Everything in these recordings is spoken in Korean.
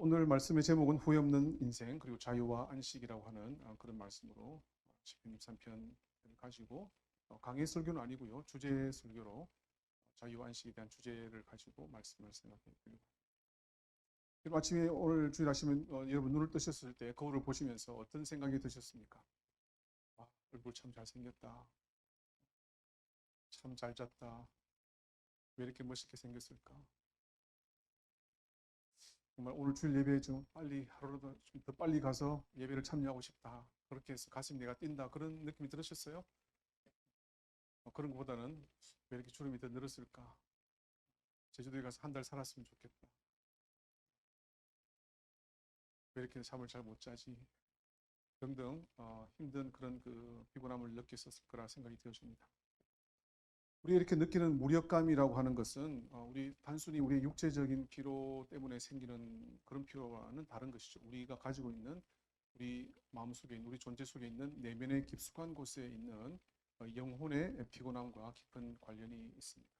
오늘 말씀의 제목은 후회 없는 인생 그리고 자유와 안식이라고 하는 그런 말씀으로 시편 23편을 가지고 강의 설교는 아니고요. 주제 설교로 자유와 안식에 대한 주제를 가지고 말씀을 생각해 드립니다. 그리고 아침에 오늘 주일 아침에 여러분 눈을 뜨셨을 때 거울을 보시면서 어떤 생각이 드셨습니까? 아, 얼굴 참 잘생겼다. 참 잘 잤다. 왜 이렇게 멋있게 생겼을까? 정말 오늘 주일 예배에 좀 빨리 하루라도 좀 더 빨리 가서 예배를 참여하고 싶다. 그렇게 해서 가슴이 내가 뛴다. 그런 느낌이 들으셨어요? 그런 것보다는 왜 이렇게 주름이 더 늘었을까? 제주도에 가서 한 달 살았으면 좋겠다. 왜 이렇게 잠을 잘 못 자지? 등등 힘든 그런 그 피곤함을 느꼈었을 거라 생각이 되어집니다. 우리 이렇게 느끼는 무력감이라고 하는 것은 우리 단순히 우리의 육체적인 피로 때문에 생기는 그런 피로와는 다른 것이죠. 우리가 가지고 있는 우리 마음속에 있는 우리 존재 속에 있는 내면의 깊숙한 곳에 있는 영혼의 피곤함과 깊은 관련이 있습니다.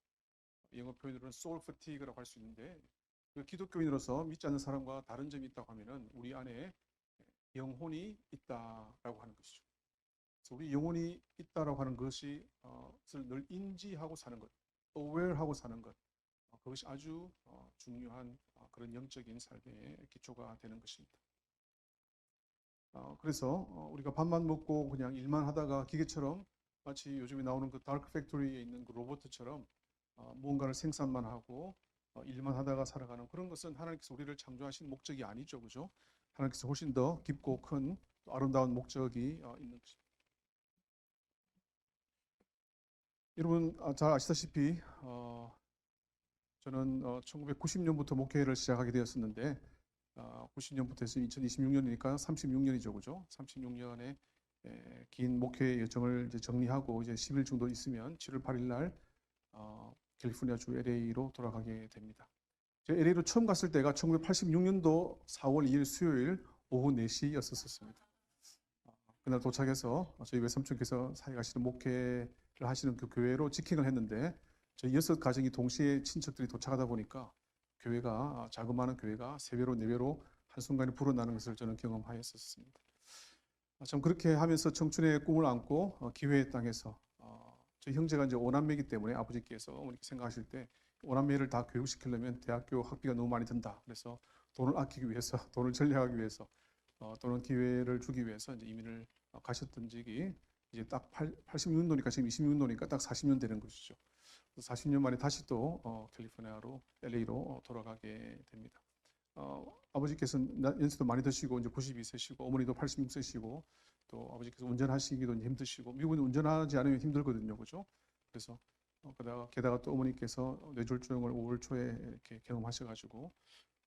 영어 표현으로는 soul fatigue라고 할 수 있는데 그 기독교인으로서 믿지 않는 사람과 다른 점이 있다고 하면은 우리 안에 영혼이 있다라고 하는 것이죠. 그래서 우리 영혼이 있다라고 하는 것이 그것을 늘 인지하고 사는 것, aware하고 사는 것, 그것이 아주 중요한 그런 영적인 삶의 기초가 되는 것입니다. 그래서 우리가 밥만 먹고 그냥 일만 하다가 기계처럼 마치 요즘에 나오는 그 다크 팩토리에 있는 그 로봇처럼 무언가를 생산만 하고 일만 하다가 살아가는 그런 것은 하나님께서 우리를 창조하신 목적이 아니죠, 그죠? 하나님께서 훨씬 더 깊고 큰 아름다운 목적이 있는 것입니다. 여러분 잘 아시다시피 저는 1990년부터 목회를 시작하게 되었었는데 90년부터 해서 2026년이니까 36년이죠, 그죠? 36년의 긴 목회 여정을 이제 정리하고 이제 10일 정도 있으면 7월 8일 날 캘리포니아 주 LA로 돌아가게 됩니다. 제가 LA로 처음 갔을 때가 1986년도 4월 2일 수요일 오후 4시였었습니다. 그날 도착해서 저희 외삼촌께서 사역하시는 목회를 하시는 그 교회로 직행을 했는데 저희 6가정이 동시에 친척들이 도착하다 보니까 교회가 자그마한 교회가 3배로 4배로 한순간에 불어나는 것을 저는 경험하였었습니다. 참 그렇게 하면서 청춘의 꿈을 안고 기회의 땅에서 저희 형제가 이제 5남매이기 때문에 아버지께서 어머니께 생각하실 때 5남매를 다 교육시키려면 대학교 학비가 너무 많이 든다. 그래서 돈을 아끼기 위해서, 돈을 전략하기 위해서 또는 기회를 주기 위해서 이제 이민을 가셨던 적이 이제 딱 86년도니까 지금 26년도니까 딱 40년 되는 것이죠. 40년 만에 다시 또 캘리포니아로 LA로 돌아가게 됩니다. 아버지께서는 연세도 많이 드시고 이제 92세시고 어머니도 86세시고 또 아버지께서 운전하시기도 힘드시고 미국은 운전하지 않으면 힘들거든요, 그죠? 그래서 게다가 또 어머니께서 뇌졸중을 5월 초에 이렇게 경험하셔가지고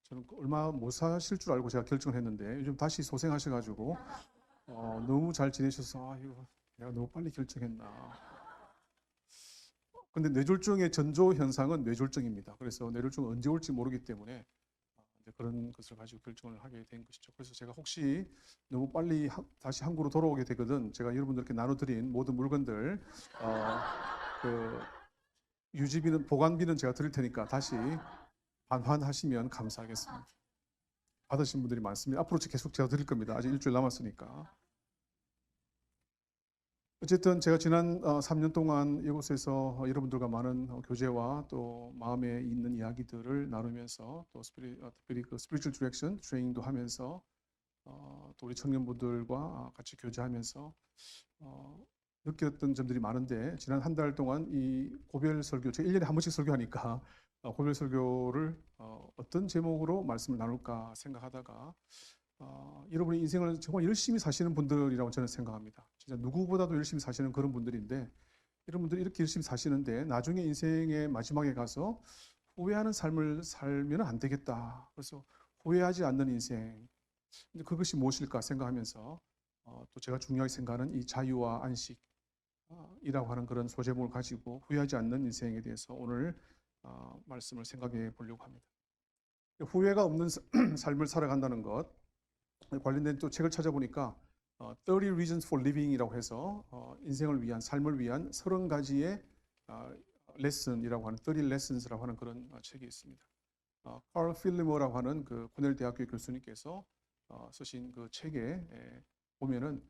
저는 얼마 못 사실 줄 알고 제가 결정을 했는데 요즘 다시 소생하셔가지고 너무 잘 지내셔서 이거 내가 너무 빨리 결정했나. 근데 뇌졸중의 전조 현상은 뇌졸중입니다. 그래서 뇌졸중은 언제 올지 모르기 때문에 그런 것을 가지고 결정을 하게 된 것이죠. 그래서 제가 혹시 너무 빨리 다시 한국으로 돌아오게 되거든 제가 여러분들께 나눠드린 모든 물건들 그 유지비는 보관비는 제가 드릴 테니까 다시 반환하시면 감사하겠습니다. 받으신 분들이 많습니다. 앞으로 계속 제가 드릴 겁니다. 아직 일주일 남았으니까. 어쨌든 제가 지난 3년 동안 이곳에서 여러분들과 많은 교제와 또 마음에 있는 이야기들을 나누면서 또 특별히 그 스피리추얼 디렉션 트레이닝도 하면서 또 우리 청년분들과 같이 교제하면서 느꼈던 점들이 많은데 지난 한 달 동안 이 고별 설교, 제가 1년에 한 번씩 설교하니까 고별 설교를 어떤 제목으로 말씀을 나눌까 생각하다가 여러분의 인생을 정말 열심히 사시는 분들이라고 저는 생각합니다. 진짜 누구보다도 열심히 사시는 그런 분들인데 여러분들이 이렇게 열심히 사시는데 나중에 인생의 마지막에 가서 후회하는 삶을 살면 안 되겠다. 그래서 후회하지 않는 인생, 근데 그것이 무엇일까 생각하면서 또 제가 중요하게 생각하는 이 자유와 안식이라고 하는 그런 소제목을 가지고 후회하지 않는 인생에 대해서 오늘 말씀을 생각해 보려고 합니다. 후회가 없는 삶을 살아간다는 것 관련된 또 책을 찾아보니까 30 Reasons for Living이라고 해서 인생을 위한 삶을 위한 30가지의 레슨이라고 하는 30 Lessons라고 하는 그런 책이 있습니다. 칼 필리머라고 하는 그 코넬 대학교 교수님께서 쓰신 그 책에 보면은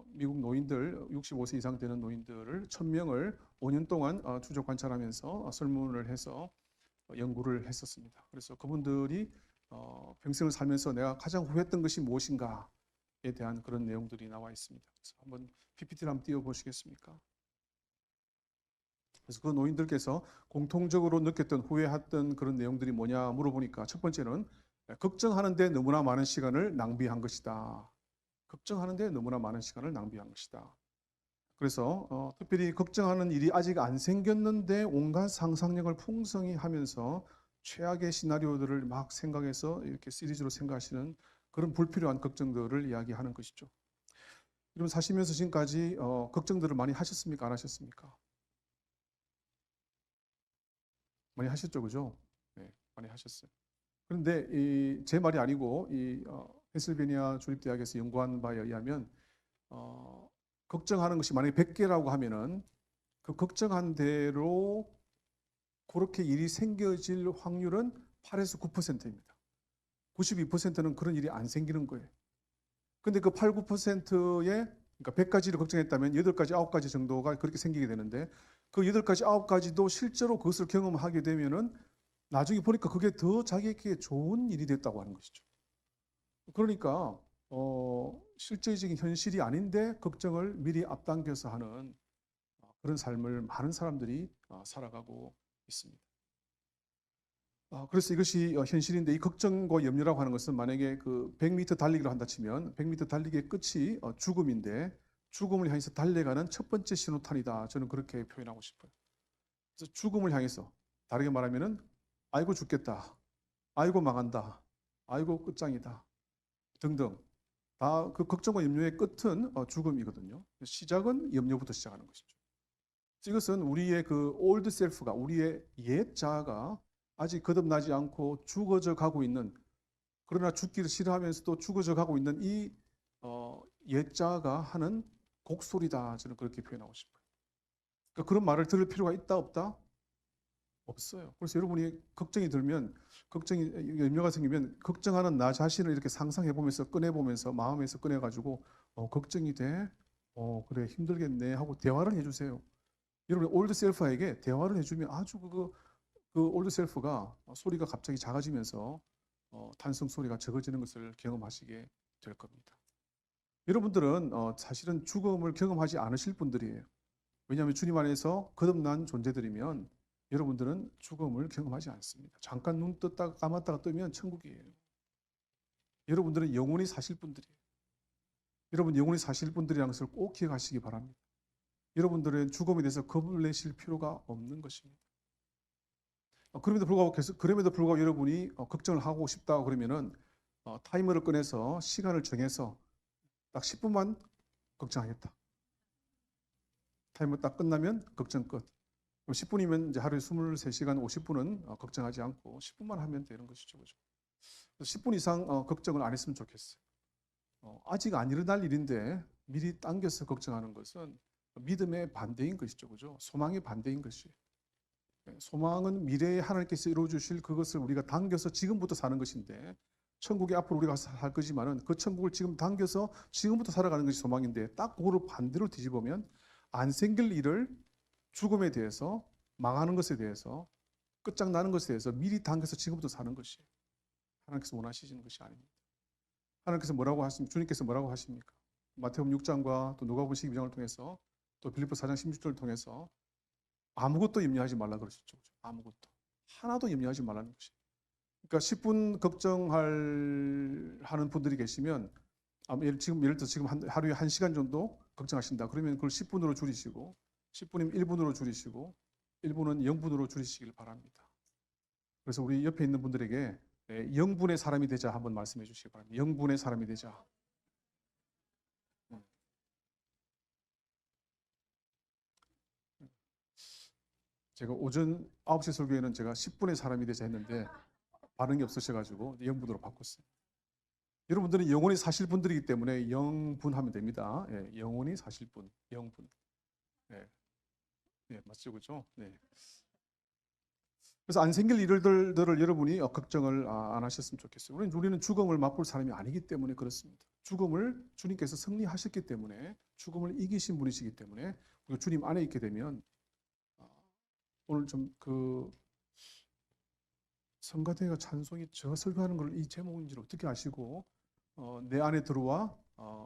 미국 노인들 65세 이상 되는 노인들을 1000명을 5년 동안 추적 관찰하면서 설문을 해서 연구를 했었습니다. 그래서 그분들이 평생을 살면서 내가 가장 후회했던 것이 무엇인가에 대한 그런 내용들이 나와 있습니다. 그래서 한번 PPT를 한번 띄워 보시겠습니까? 그래서 그 노인들께서 공통적으로 느꼈던 후회했던 그런 내용들이 뭐냐 물어보니까 첫 번째는 걱정하는데 너무나 많은 시간을 낭비한 것이다. 걱정하는데 너무나 많은 시간을 낭비한 것이다. 그래서 특별히 걱정하는 일이 아직 안 생겼는데 온갖 상상력을 풍성히 하면서 최악의 시나리오들을 막 생각해서 이렇게 시리즈로 생각하시는 그런 불필요한 걱정들을 이야기하는 것이죠. 여러분 사시면서 지금까지 걱정들을 많이 하셨습니까? 안 하셨습니까? 많이 하셨죠, 그죠? 네, 많이 하셨어요. 그런데 제 말이 아니고 펜실베니아 주립대학에서 연구한 바에 의하면 걱정하는 것이 만약에 100개라고 하면은 그 걱정한 대로 그렇게 일이 생겨질 확률은 8에서 9%입니다. 92%는 그런 일이 안 생기는 거예요. 근데 그 8, 9%에 그러니까 100가지를 걱정했다면 8가지, 9가지 정도가 그렇게 생기게 되는데 그 8가지, 9가지도 실제로 그것을 경험하게 되면은 나중에 보니까 그게 더 자기에게 좋은 일이 됐다고 하는 것이죠. 그러니까 실제적인 현실이 아닌데 걱정을 미리 앞당겨서 하는 그런 삶을 많은 사람들이 살아가고 있습니다. 그래서 이것이 현실인데 이 걱정과 염려라고 하는 것은 만약에 그 100m 달리기를 한다 치면 100m 달리기의 끝이 죽음인데 죽음을 향해서 달려가는 첫 번째 신호탄이다. 저는 그렇게 표현하고 싶어요. 그래서 죽음을 향해서 다르게 말하면은 아이고 죽겠다. 아이고 망한다. 아이고 끝장이다. 등등. 다 그 걱정과 염려의 끝은 죽음이거든요. 시작은 염려부터 시작하는 것이죠. 이것은 우리의 그 올드 셀프가 우리의 옛 자아가 아직 거듭나지 않고 죽어져 가고 있는 그러나 죽기를 싫어하면서도 죽어져 가고 있는 이 옛 자아가 하는 곡소리다. 저는 그렇게 표현하고 싶어요. 그러니까 그런 말을 들을 필요가 있다 없다? 없어요. 그래서 여러분이 걱정이 들면 걱정이 염려가 생기면 걱정하는 나 자신을 이렇게 상상해 보면서 꺼내 보면서 마음에서 꺼내 가지고 걱정이 돼. 그래 힘들겠네 하고 대화를 해 주세요. 여러분 올드 셀프에게 대화를 해 주면 아주 그 올드 셀프가 소리가 갑자기 작아지면서 탄성 소리가 적어지는 것을 경험하시게 될 겁니다. 여러분들은 사실은 죽음을 경험하지 않으실 분들이에요. 왜냐하면 주님 안에서 거듭난 존재들이면 여러분들은 죽음을 경험하지 않습니다. 잠깐 눈 떴다가 감았다가 뜨면 천국이에요. 여러분들은 영원히 사실 분들이에요. 여러분 영원히 사실 분들이라는 것을 꼭 기억하시기 바랍니다. 여러분들은 죽음에 대해서 겁을 내실 필요가 없는 것입니다. 그럼에도 불구하고 여러분이 걱정을 하고 싶다 그러면은 타이머를 꺼내서 시간을 정해서 딱 10분만 걱정하겠다. 타이머 딱 끝나면 걱정 끝. 10분이면 이제 하루에 23시간 50분은 걱정하지 않고 10분만 하면 되는 것이죠. 그죠? 10분 이상 걱정을 안 했으면 좋겠어요. 아직 안 일어날 일인데 미리 당겨서 걱정하는 것은 믿음의 반대인 것이죠. 그죠? 소망의 반대인 것이에요. 소망은 미래에 하나님께서 이루어 주실 그것을 우리가 당겨서 지금부터 사는 것인데 천국에 앞으로 우리가 살 거지만은 그 천국을 지금 당겨서 지금부터 살아가는 것이 소망인데 딱 그거를 반대로 뒤집으면 안 생길 일을 죽음에 대해서 망하는 것에 대해서 끝장나는 것에 대해서 미리 당겨서 지금부터 사는 것이 하나님께서 원하시는 것이 아닙니다. 하나님께서 뭐라고 하십니까? 주님께서 뭐라고 하십니까? 마태복음 6장과 또 누가복음 12장을 통해서 또 빌립보 4장 16절을 통해서 아무것도 염려하지 말라 그러셨죠. 아무것도. 하나도 염려하지 말라는 것이. 그러니까 10분 걱정하는 분들이 계시면 예를 들어 지금 하루에 1시간 정도 걱정하신다. 그러면 그걸 10분으로 줄이시고 10분이면 1분으로 줄이시고 1분은 0분으로 줄이시길 바랍니다. 그래서 우리 옆에 있는 분들에게 0분의 사람이 되자 한번 말씀해 주시기 바랍니다. 0분의 사람이 되자. 제가 오전 9시 설교에는 제가 10분의 사람이 되자 했는데 반응이 없으셔가지고 0분으로 바꿨어요. 여러분들은 영원히 사실 분들이기 때문에 0분 하면 됩니다. 영원히 사실 분, 0분. 네, 맞죠, 그죠? 네. 그래서 안 생길 일들을 여러분이 걱정을 안 하셨으면 좋겠어요. 우리는 죽음을 맛볼 사람이 아니기 때문에 그렇습니다. 죽음을 주님께서 승리하셨기 때문에, 죽음을 이기신 분이시기 때문에 우리가 주님 안에 있게 되면, 오늘 좀 성가대가 찬송이 저 설교하는 걸 이 제목인지를 어떻게 아시고, 내 안에 들어와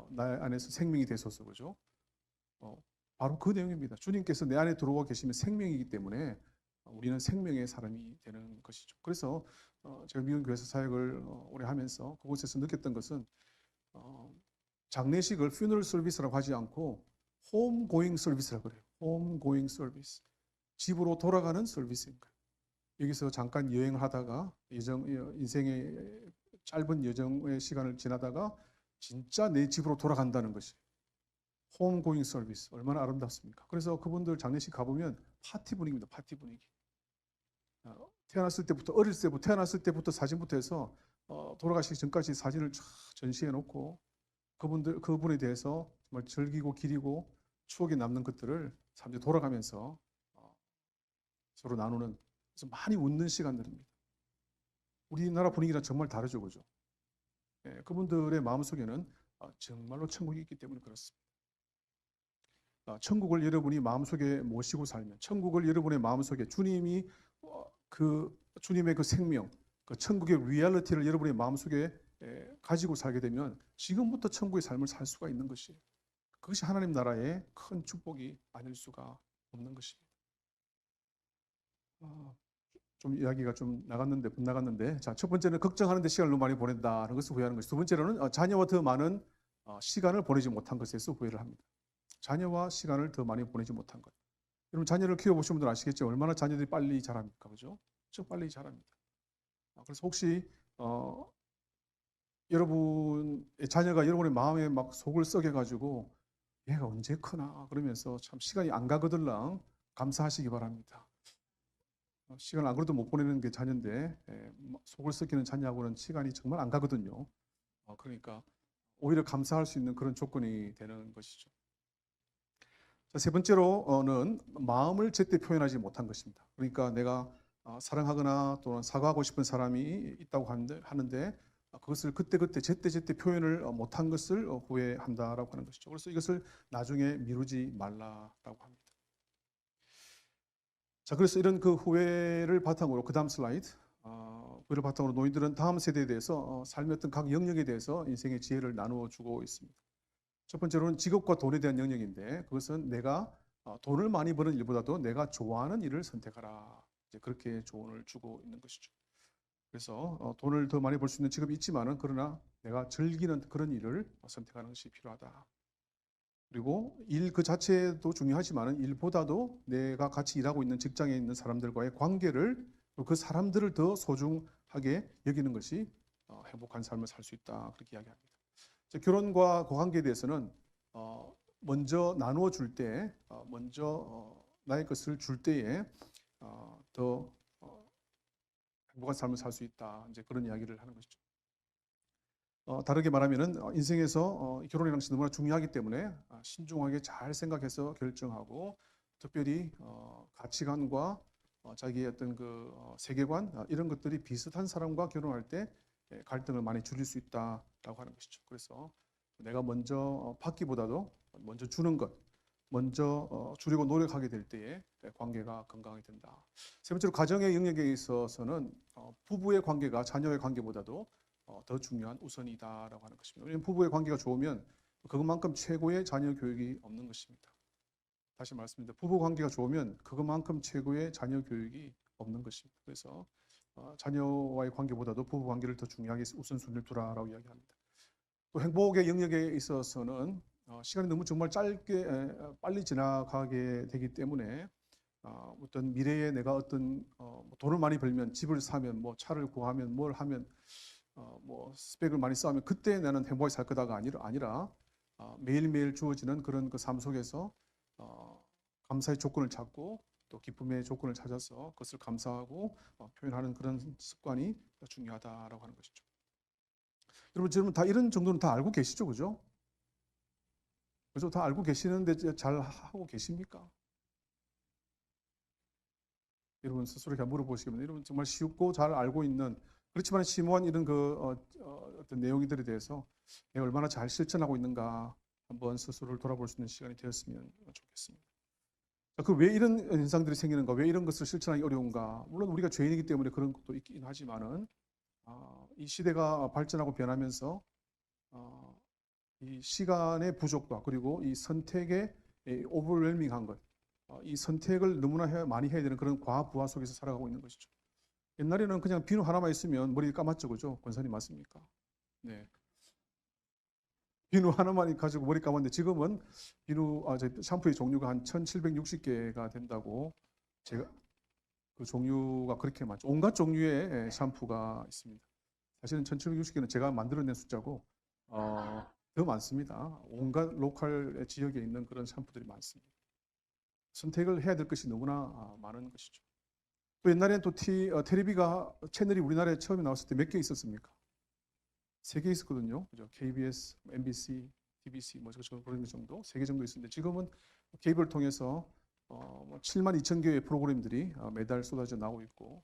나 안에서 생명이 되소서, 그죠? 바로 그 내용입니다. 주님께서 내 안에 들어와 계시면 생명이기 때문에 우리는 생명의 사람이 되는 것이죠. 그래서 제가 미국 교회에서 사역을 오래 하면서 그곳에서 느꼈던 것은, 장례식을 funeral service라고 하지 않고 home going service라고 그래요. home going service. 집으로 돌아가는 서비스인 거예요. 여기서 잠깐 여행을 하다가 인생의 짧은 여정의 시간을 지나다가 진짜 내 집으로 돌아간다는 것이 홈 고잉 서비스. 얼마나 아름답습니까? 그래서 그분들 장례식 가보면 파티 분위기입니다. 파티 분위기. 태어났을 때부터 사진부터 해서 돌아가시기 전까지 사진을 쫙 전시해 놓고 그분에 대해서 정말 즐기고 기리고 추억이 남는 것들을 사람들이 돌아가면서 서로 나누는, 그래서 많이 웃는 시간들입니다. 우리나라 분위기랑 정말 다르죠, 그죠? 그분들의 마음속에는 정말로 천국이 있기 때문에 그렇습니다. 천국을 여러분이 마음속에 모시고 살면, 천국을 여러분의 마음속에 주님의 그 생명, 그 천국의 리얼리티를 여러분의 마음속에 가지고 살게 되면 지금부터 천국의 삶을 살 수가 있는 것이에요. 그것이 하나님 나라의 큰 축복이 아닐 수가 없는 것입니다. 좀 이야기가 좀 나갔는데, 자, 첫 번째는 걱정하는데 시간을 너무 많이 보낸다는 것을 후회하는 것이, 두 번째로는 자녀와 더 많은 시간을 보내지 못한 것에서 후회를 합니다. 자녀와 시간을 더 많이 보내지 못한 것. 여러분 자녀를 키워보신 분들 아시겠죠? 얼마나 자녀들이 빨리 자랍니까, 그죠? 좀 빨리 자랍니다. 그래서 혹시 여러분의 자녀가 여러분의 마음에 막 속을 썩여가지고 얘가 언제 크나 그러면서 참 시간이 안 가거들랑 감사하시기 바랍니다. 시간을 안 그래도 못 보내는 게 자녀인데 속을 썩이는 자녀하고는 시간이 정말 안 가거든요. 그러니까 오히려 감사할 수 있는 그런 조건이 되는 것이죠. 자, 세 번째로는 마음을 제때 표현하지 못한 것입니다. 그러니까 내가 사랑하거나 또는 사과하고 싶은 사람이 있다고 하는데 그것을 그때그때 제때 표현을 못한 것을 후회한다라고 하는 것이죠. 그래서 이것을 나중에 미루지 말라라고 합니다. 자, 그래서 이런 그 후회를 바탕으로, 그 다음 슬라이드, 후회를 바탕으로 노인들은 다음 세대에 대해서 삶의 어떤 각 영역에 대해서 인생의 지혜를 나누어 주고 있습니다. 첫 번째로는 직업과 돈에 대한 영역인데, 그것은 내가 돈을 많이 버는 일보다도 내가 좋아하는 일을 선택하라, 이제 그렇게 조언을 주고 있는 것이죠. 그래서 돈을 더 많이 벌 수 있는 직업이 있지만은, 그러나 내가 즐기는 그런 일을 선택하는 것이 필요하다. 그리고 일 그 자체도 중요하지만은 일보다도 내가 같이 일하고 있는 직장에 있는 사람들과의 관계를, 그 사람들을 더 소중하게 여기는 것이 행복한 삶을 살 수 있다, 그렇게 이야기합니다. 결혼과 그 관계에 대해서는 먼저 나누어 줄 때, 먼저 나의 것을 줄 때에 더 행복한 삶을 살 수 있다, 이제 그런 이야기를 하는 것이죠. 다르게 말하면은 인생에서 결혼이라는 것이 너무나 중요하기 때문에 신중하게 잘 생각해서 결정하고, 특별히 가치관과 자기의 어떤 그 세계관, 이런 것들이 비슷한 사람과 결혼할 때 갈등을 많이 줄일 수 있다라고 하는 것이죠. 그래서 내가 먼저 받기보다도 먼저 주는 것, 먼저 주려고 노력하게 될 때에 관계가 건강하게 된다. 세 번째로 가정의 영역에 있어서는 부부의 관계가 자녀의 관계보다도 더 중요한 우선이다라고 하는 것입니다. 왜냐하면 부부의 관계가 좋으면 그것만큼 최고의 자녀 교육이 없는 것입니다. 다시 말씀드립니다. 부부 관계가 좋으면 그것만큼 최고의 자녀 교육이 없는 것입니다. 그래서 자녀와의 관계보다도 부부 관계를 더 중요하게 우선순위를 두라라고 이야기합니다. 또 행복의 영역에 있어서는 시간이 너무 정말 빨리 지나가게 되기 때문에 어떤 미래에 내가 어떤 돈을 많이 벌면, 집을 사면, 뭐 차를 구하면, 뭘 하면, 뭐 스펙을 많이 쌓으면 그때 나는 행복하게 살 거다가 아니라 매일매일 주어지는 그런 그 삶 속에서 감사의 조건을 찾고 또 기쁨의 조건을 찾아서 그것을 감사하고 표현하는 그런 습관이 중요하다라고 하는 것이죠. 여러분 다 이런 정도는 다 알고 계시죠, 그죠? 그래서 다 알고 계시는데 잘 하고 계십니까? 여러분 스스로 그냥 물어보시면 여러분 정말 쉽고 잘 알고 있는 그렇지만 심오한 이런 어떤 내용들에 대해서 내가 얼마나 잘 실천하고 있는가 한번 스스로를 돌아볼 수 있는 시간이 되었으면 좋겠습니다. 그 왜 이런 현상들이 생기는가, 왜 이런 것을 실천하기 어려운가? 물론 우리가 죄인이기 때문에 그런 것도 있긴 하지만은 이 시대가 발전하고 변하면서 이 시간의 부족과 그리고 이 선택의 오버웰밍한 것, 이 선택을 너무나 많이 해야 되는 그런 과부하 속에서 살아가고 있는 것이죠. 옛날에는 그냥 비누 하나만 있으면 머리 감았죠, 그죠? 권사님 맞습니까? 네. 비누 하나만 가지고 머리 감았는데 지금은 샴푸의 종류가 한 1760개가 된다고 제가 그 종류가 그렇게 많죠. 온갖 종류의 샴푸가 있습니다. 사실은 1760개는 제가 만들어낸 숫자고 더 많습니다. 온갖 로컬 지역에 있는 그런 샴푸들이 많습니다. 선택을 해야 될 것이 너무나 많은 것이죠. 또 옛날에는 또 텔레비가 채널이 우리나라에 처음에 나왔을 때 몇 개 있었습니까? 3개 있었거든요. 그죠? KBS, MBC, TBC 뭐 그런 정도, 3개 정도 있었는데 지금은 케이블을 통해서 7만 2천 개의 프로그램들이 매달 쏟아져 나오고 있고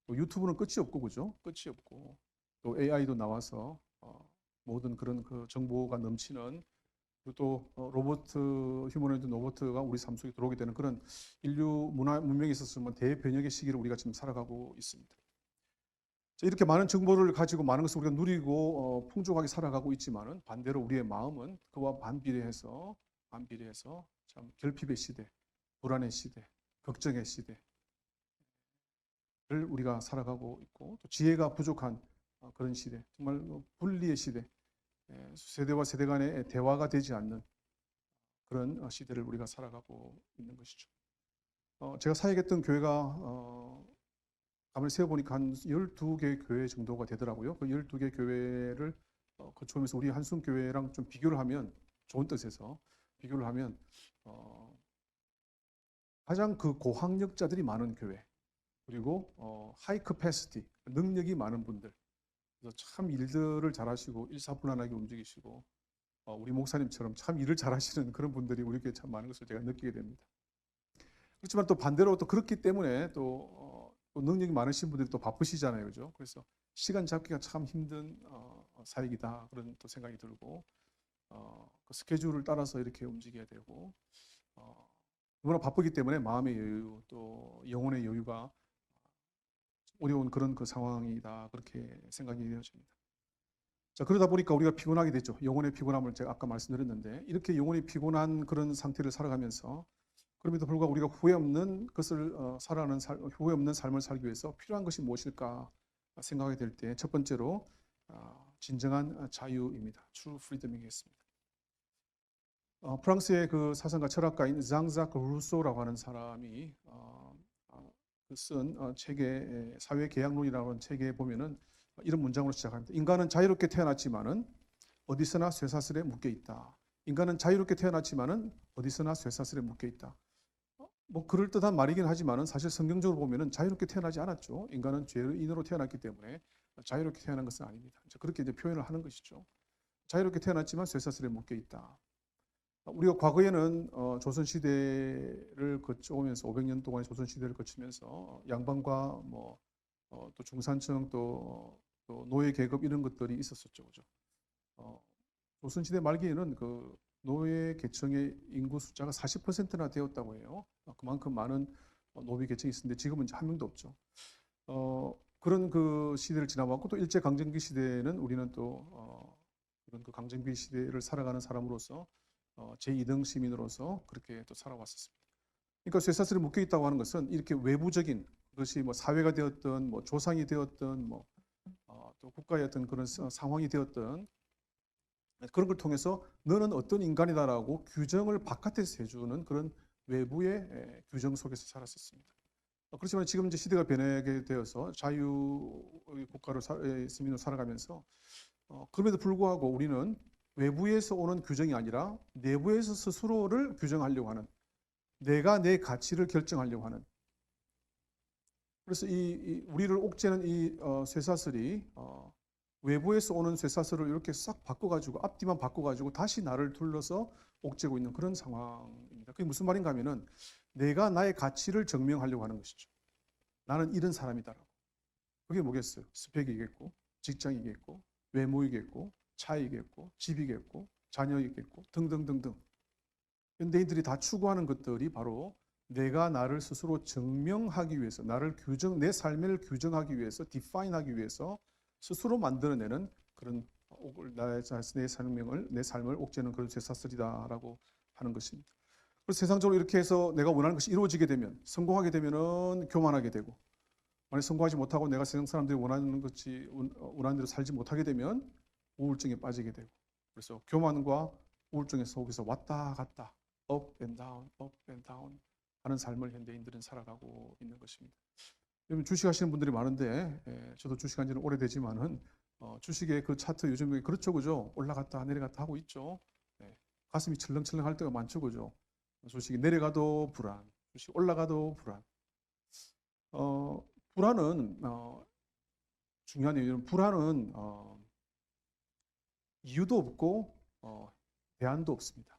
또 유튜브는 끝이 없고 그죠? 끝이 없고 또 AI도 나와서 모든 그런 그 정보가 넘치는 그리고 또 휴머노이드 로봇가 우리 삶 속에 들어오게 되는 그런 인류 문명에 있어서 대변혁의 시기를 우리가 지금 살아가고 있습니다. 이렇게 많은 정보를 가지고 많은 것을 우리가 누리고 풍족하게 살아가고 있지만은 반대로 우리의 마음은 그와 반비례해서 참 결핍의 시대, 불안의 시대, 걱정의 시대를 우리가 살아가고 있고 또 지혜가 부족한 그런 시대, 정말 분리의 시대, 세대와 세대 간의 대화가 되지 않는 그런 시대를 우리가 살아가고 있는 것이죠. 제가 사역했던 교회가 가만히 세어보니까 한 12개 교회 정도가 되더라고요. 그 12개 교회를 거쳐오면서 우리 한숨교회랑 좀 비교를 하면, 좋은 뜻에서 비교를 하면 가장 그 고학력자들이 많은 교회, 그리고 하이 커패시티, 능력이 많은 분들, 그래서 참 일들을 잘하시고 일사불란하게 움직이시고 우리 목사님처럼 참 일을 잘하시는 그런 분들이 우리 교회에 참 많은 것을 제가 느끼게 됩니다. 그렇지만 또 반대로 또 그렇기 때문에 또 능력이 많으신 분들이 또 바쁘시잖아요, 그죠? 그래서 시간 잡기가 참 힘든 사역이다 그런 또 생각이 들고 그 스케줄을 따라서 이렇게 움직여야 되고 너무나 바쁘기 때문에 마음의 여유 또 영혼의 여유가 어려운 그런 그 상황이다 그렇게 생각이 되어집니다. 자, 그러다 보니까 우리가 피곤하게 됐죠. 영혼의 피곤함을 제가 아까 말씀드렸는데 이렇게 영혼이 피곤한 그런 상태를 살아가면서 그럼에도 불구하고 우리가 후회 없는 것을 후회 없는 삶을 살기 위해서 필요한 것이 무엇일까 생각하게 될 때 첫 번째로 진정한 자유입니다. True freedom이겠습니다. 프랑스의 그 사상가 철학가인 장자크 루소라고 하는 사람이 쓴 책의 사회계약론이라고 하는 책에 보면은 이런 문장으로 시작합니다. 인간은 자유롭게 태어났지만은 어디서나 쇠사슬에 묶여 있다. 인간은 자유롭게 태어났지만은 어디서나 쇠사슬에 묶여 있다. 뭐 그럴듯한 말이긴 하지만은 사실 성경적으로 보면은 자유롭게 태어나지 않았죠. 인간은 죄인으로 태어났기 때문에 자유롭게 태어난 것은 아닙니다. 그렇게 이제 표현을 하는 것이죠. 자유롭게 태어났지만 쇠사슬에 묶여 있다. 우리가 과거에는 조선시대를 거쳐오면서 500년 동안의 조선시대를 거치면서 양반과 또 중산층 또 노예 계급 이런 것들이 있었었죠. 그죠? 조선시대 말기에는 그 노예 계층의 인구 숫자가 40%나 되었다고 해요. 그만큼 많은 노비 계층이 있었는데 지금은 한 명도 없죠. 그런 그 시대를 지나왔고 또 일제강점기 시대에는 우리는 또 그런 그 강점기 시대를 살아가는 사람으로서 제2등 시민으로서 그렇게 또 살아왔었습니다. 그러니까 쇠사슬에 묶여 있다고 하는 것은 이렇게 외부적인 것이 뭐 사회가 되었든 뭐 조상이 되었든 또 국가의 어떤 그런 상황이 되었든 그런 걸 통해서 너는 어떤 인간이다라고 규정을 바깥에서 해주는 그런 외부의 규정 속에서 살았었습니다. 그렇지만 지금 이제 시대가 변하게 되어서 자유의 국가로 시민으로 살아가면서 그럼에도 불구하고 우리는 외부에서 오는 규정이 아니라 내부에서 스스로를 규정하려고 하는, 내가 내 가치를 결정하려고 하는. 그래서 우리를 옥죄는 이 쇠사슬이 외부에서 오는 쇠사슬을 이렇게 싹 바꿔가지고 앞뒤만 바꿔가지고 다시 나를 둘러서 옥죄고 있는 그런 상황입니다. 그게 무슨 말인가 하면은 내가 나의 가치를 증명하려고 하는 것이죠. 나는 이런 사람이다라고. 그게 뭐겠어요? 스펙이겠고, 직장이겠고, 외모이겠고, 차이겠고, 집이겠고, 자녀이겠고, 등등등등. 현대인들이 다 추구하는 것들이 바로 내가 나를 스스로 증명하기 위해서, 내 삶을 규정하기 위해서, 디파인하기 위해서 스스로 만들어내는 그런 내 삶을 옥죄는 그런 쇠사슬이다라고 하는 것입니다. 그래서 세상적으로 이렇게 해서 내가 원하는 것이 이루어지게 되면, 성공하게 되면은 교만하게 되고, 만약 성공하지 못하고 내가 세상 사람들이 원하는 대로 살지 못하게 되면 우울증에 빠지게 되고, 그래서 교만과 우울증의 속에서 왔다 갔다, up and down 하는 삶을 현대인들은 살아가고 있는 것입니다. 여러분 주식하시는 분들이 많은데, 저도 주식한 지는 오래되지만은 주식의 그 차트 요즘에 그렇죠, 그죠? 올라갔다 내려갔다 하고 있죠. 네. 가슴이 철렁철렁 할 때가 많죠, 그죠? 주식이 내려가도 불안, 주식 올라가도 불안. 불안은 중요한 이유는 불안은 이유도 없고 대안도 없습니다.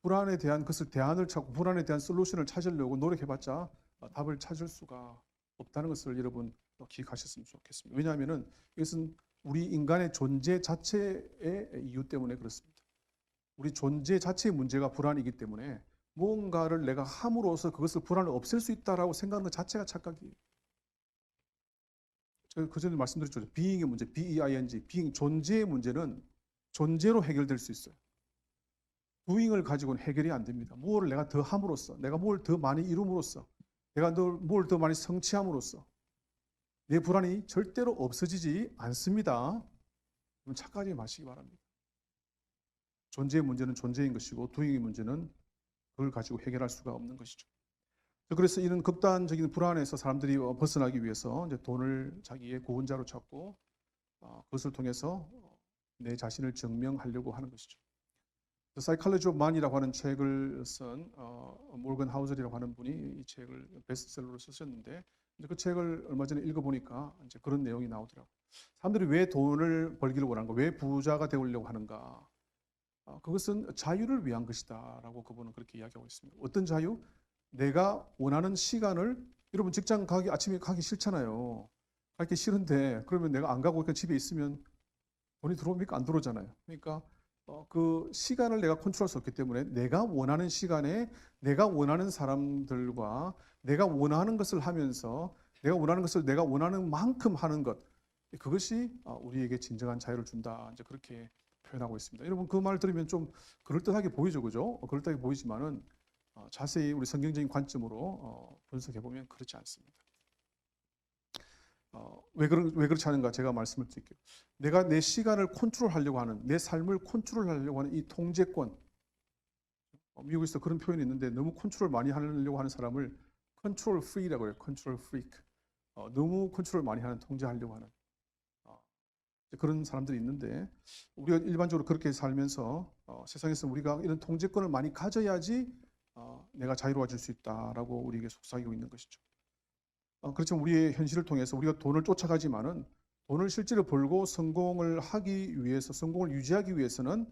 불안에 대한 것을 대안을 찾고 불안에 대한 솔루션을 찾으려고 노력해봤자 답을 찾을 수가 없다는 것을 여러분 기억하셨으면 좋겠습니다. 왜냐하면은 이것은 우리 인간의 존재 자체의 이유 때문에 그렇습니다. 우리 존재 자체의 문제가 불안이기 때문에 무언가를 내가 함으로써 그것을 불안을 없앨 수 있다라고 생각하는 것 자체가 착각이에요. 제가 그전에 말씀드렸죠. being의 문제, B-E-I-N-G, being, 존재의 문제는 존재로 해결될 수 있어요. doing을 가지고는 해결이 안 됩니다. 무엇을 내가 더 함으로써, 내가 뭘 더 많이 이룸으로써, 내가 뭘 더 많이 성취함으로써 내 불안이 절대로 없어지지 않습니다. 착각하지 마시기 바랍니다. 존재의 문제는 존재인 것이고 doing의 문제는 그걸 가지고 해결할 수가 없는 것이죠. 그래서 이런 극단적인 불안에서 사람들이 벗어나기 위해서 이제 돈을 자기의 구원자로 찾고 그것을 통해서 내 자신을 증명하려고 하는 것이죠. The Psychology of Money라고 하는 책을 쓴 몰건 하우젤이라고 하는 분이 이 책을 베스트셀러로 쓰셨는데 그 책을 얼마 전에 읽어보니까 이제 그런 내용이 나오더라고요. 사람들이 왜 돈을 벌기를 원하는가, 왜 부자가 되려고 하는가? 그것은 자유를 위한 것이다라고 그분은 그렇게 이야기하고 있습니다. 어떤 자유? 내가 원하는 시간을, 여러분 직장 아침에 가기 싫잖아요. 가기 싫은데 그러면 내가 안 가고 그냥 집에 있으면 돈이 들어옵니까? 안 들어오잖아요. 그러니까 그 시간을 내가 컨트롤할 수 없기 때문에 내가 원하는 시간에 내가 원하는 사람들과 내가 원하는 것을 하면서 내가 원하는 것을 내가 원하는 만큼 하는 것, 그것이 우리에게 진정한 자유를 준다. 이제 그렇게 표현하고 있습니다. 여러분 그 말 들으면 좀 그럴듯하게 보이죠, 그죠? 그럴듯하게 보이지만은 자세히 우리 성경적인 관점으로 분석해 보면 그렇지 않습니다. 왜 그렇지 않은가 제가 말씀을 드릴게요. 내가 내 시간을 컨트롤하려고 하는, 내 삶을 컨트롤하려고 하는 이 통제권, 미국에서 그런 표현이 있는데 너무 컨트롤 많이 하려고 하는 사람을 컨트롤 프리라고 해요. 컨트롤 프리크. 너무 컨트롤 많이 하는, 통제하려고 하는 그런 사람들이 있는데, 우리가 일반적으로 그렇게 살면서 세상에서 우리가 이런 통제권을 많이 가져야지 내가 자유로워질 수 있다라고 우리에게 속삭이고 있는 것이죠. 그렇지만 우리의 현실을 통해서 우리가 돈을 쫓아가지만은 돈을 실제로 벌고 성공을 하기 위해서, 성공을 유지하기 위해서는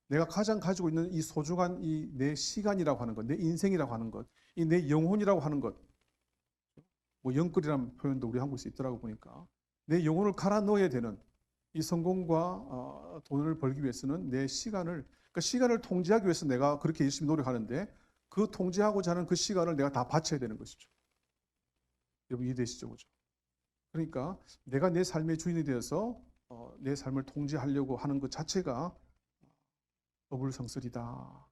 내가 가장 가지고 있는 이 소중한 이 내 시간이라고 하는 것, 내 인생이라고 하는 것, 이 내 영혼이라고 하는 것, 뭐 영끌이라는 표현도 우리 한국에서 있더라고 보니까, 내 영혼을 갈아 넣어야 되는 이 성공과 돈을 벌기 위해서는 내 시간을, 그러니까 시간을 통제하기 위해서 내가 그렇게 열심히 노력하는데 그 통제하고자 하는 그 시간을 내가 다 바쳐야 되는 것이죠. 여러분 이해되시죠? 그죠? 그러니까 내가 내 삶의 주인이 되어서 내 삶을 통제하려고 하는 것 자체가 어불성설이다.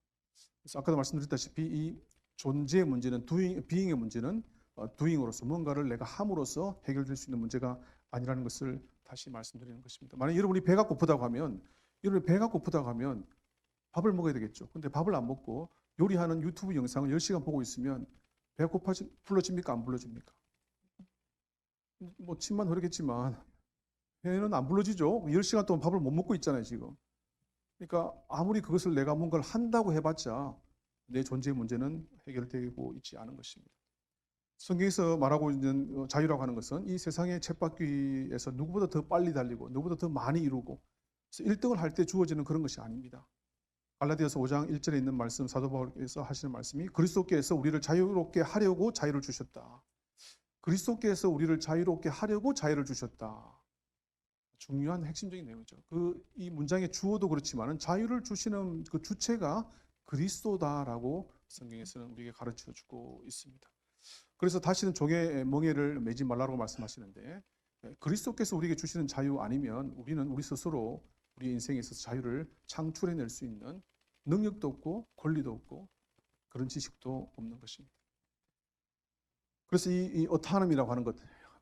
그래서 아까도 말씀드렸다시피 이 존재의 문제는 being의 문제는 doing으로서 뭔가를 내가 함으로써 해결될 수 있는 문제가 아니라는 것을 다시 말씀드리는 것입니다. 만약 여러분이 배가 고프다고 하면 밥을 먹어야 되겠죠. 근데 밥을 안 먹고 요리하는 유튜브 영상을 10시간 보고 있으면 배가 불러집니까? 안 불러집니까? 뭐 침만 흐르겠지만 배는 안 불러지죠. 10시간 동안 밥을 못 먹고 있잖아요, 지금. 그러니까 아무리 그것을 내가 뭔가를 한다고 해봤자 내 존재의 문제는 해결되고 있지 않은 것입니다. 성경에서 말하고 있는 자유라고 하는 것은 이 세상의 쳇바퀴에서 누구보다 더 빨리 달리고 누구보다 더 많이 이루고 1등을 할 때 주어지는 그런 것이 아닙니다. 갈라디아서 5장 1절에 있는 말씀, 사도 바울께서 하시는 말씀이 그리스도께서 우리를 자유롭게 하려고 자유를 주셨다. 그리스도께서 우리를 자유롭게 하려고 자유를 주셨다. 중요한 핵심적인 내용이죠. 이 문장의 주어도 그렇지만은 자유를 주시는 그 주체가 그리스도다라고 성경에서는 우리에게 가르쳐 주고 있습니다. 그래서 다시는 종의 멍에를 매지 말라고 말씀하시는데, 그리스도께서 우리에게 주시는 자유 아니면 우리는 우리 스스로 우리 인생에 있어서 자유를 창출해낼 수 있는 능력도 없고 권리도 없고 그런 지식도 없는 것입니다. 그래서 이 어토노미라고 하는 것,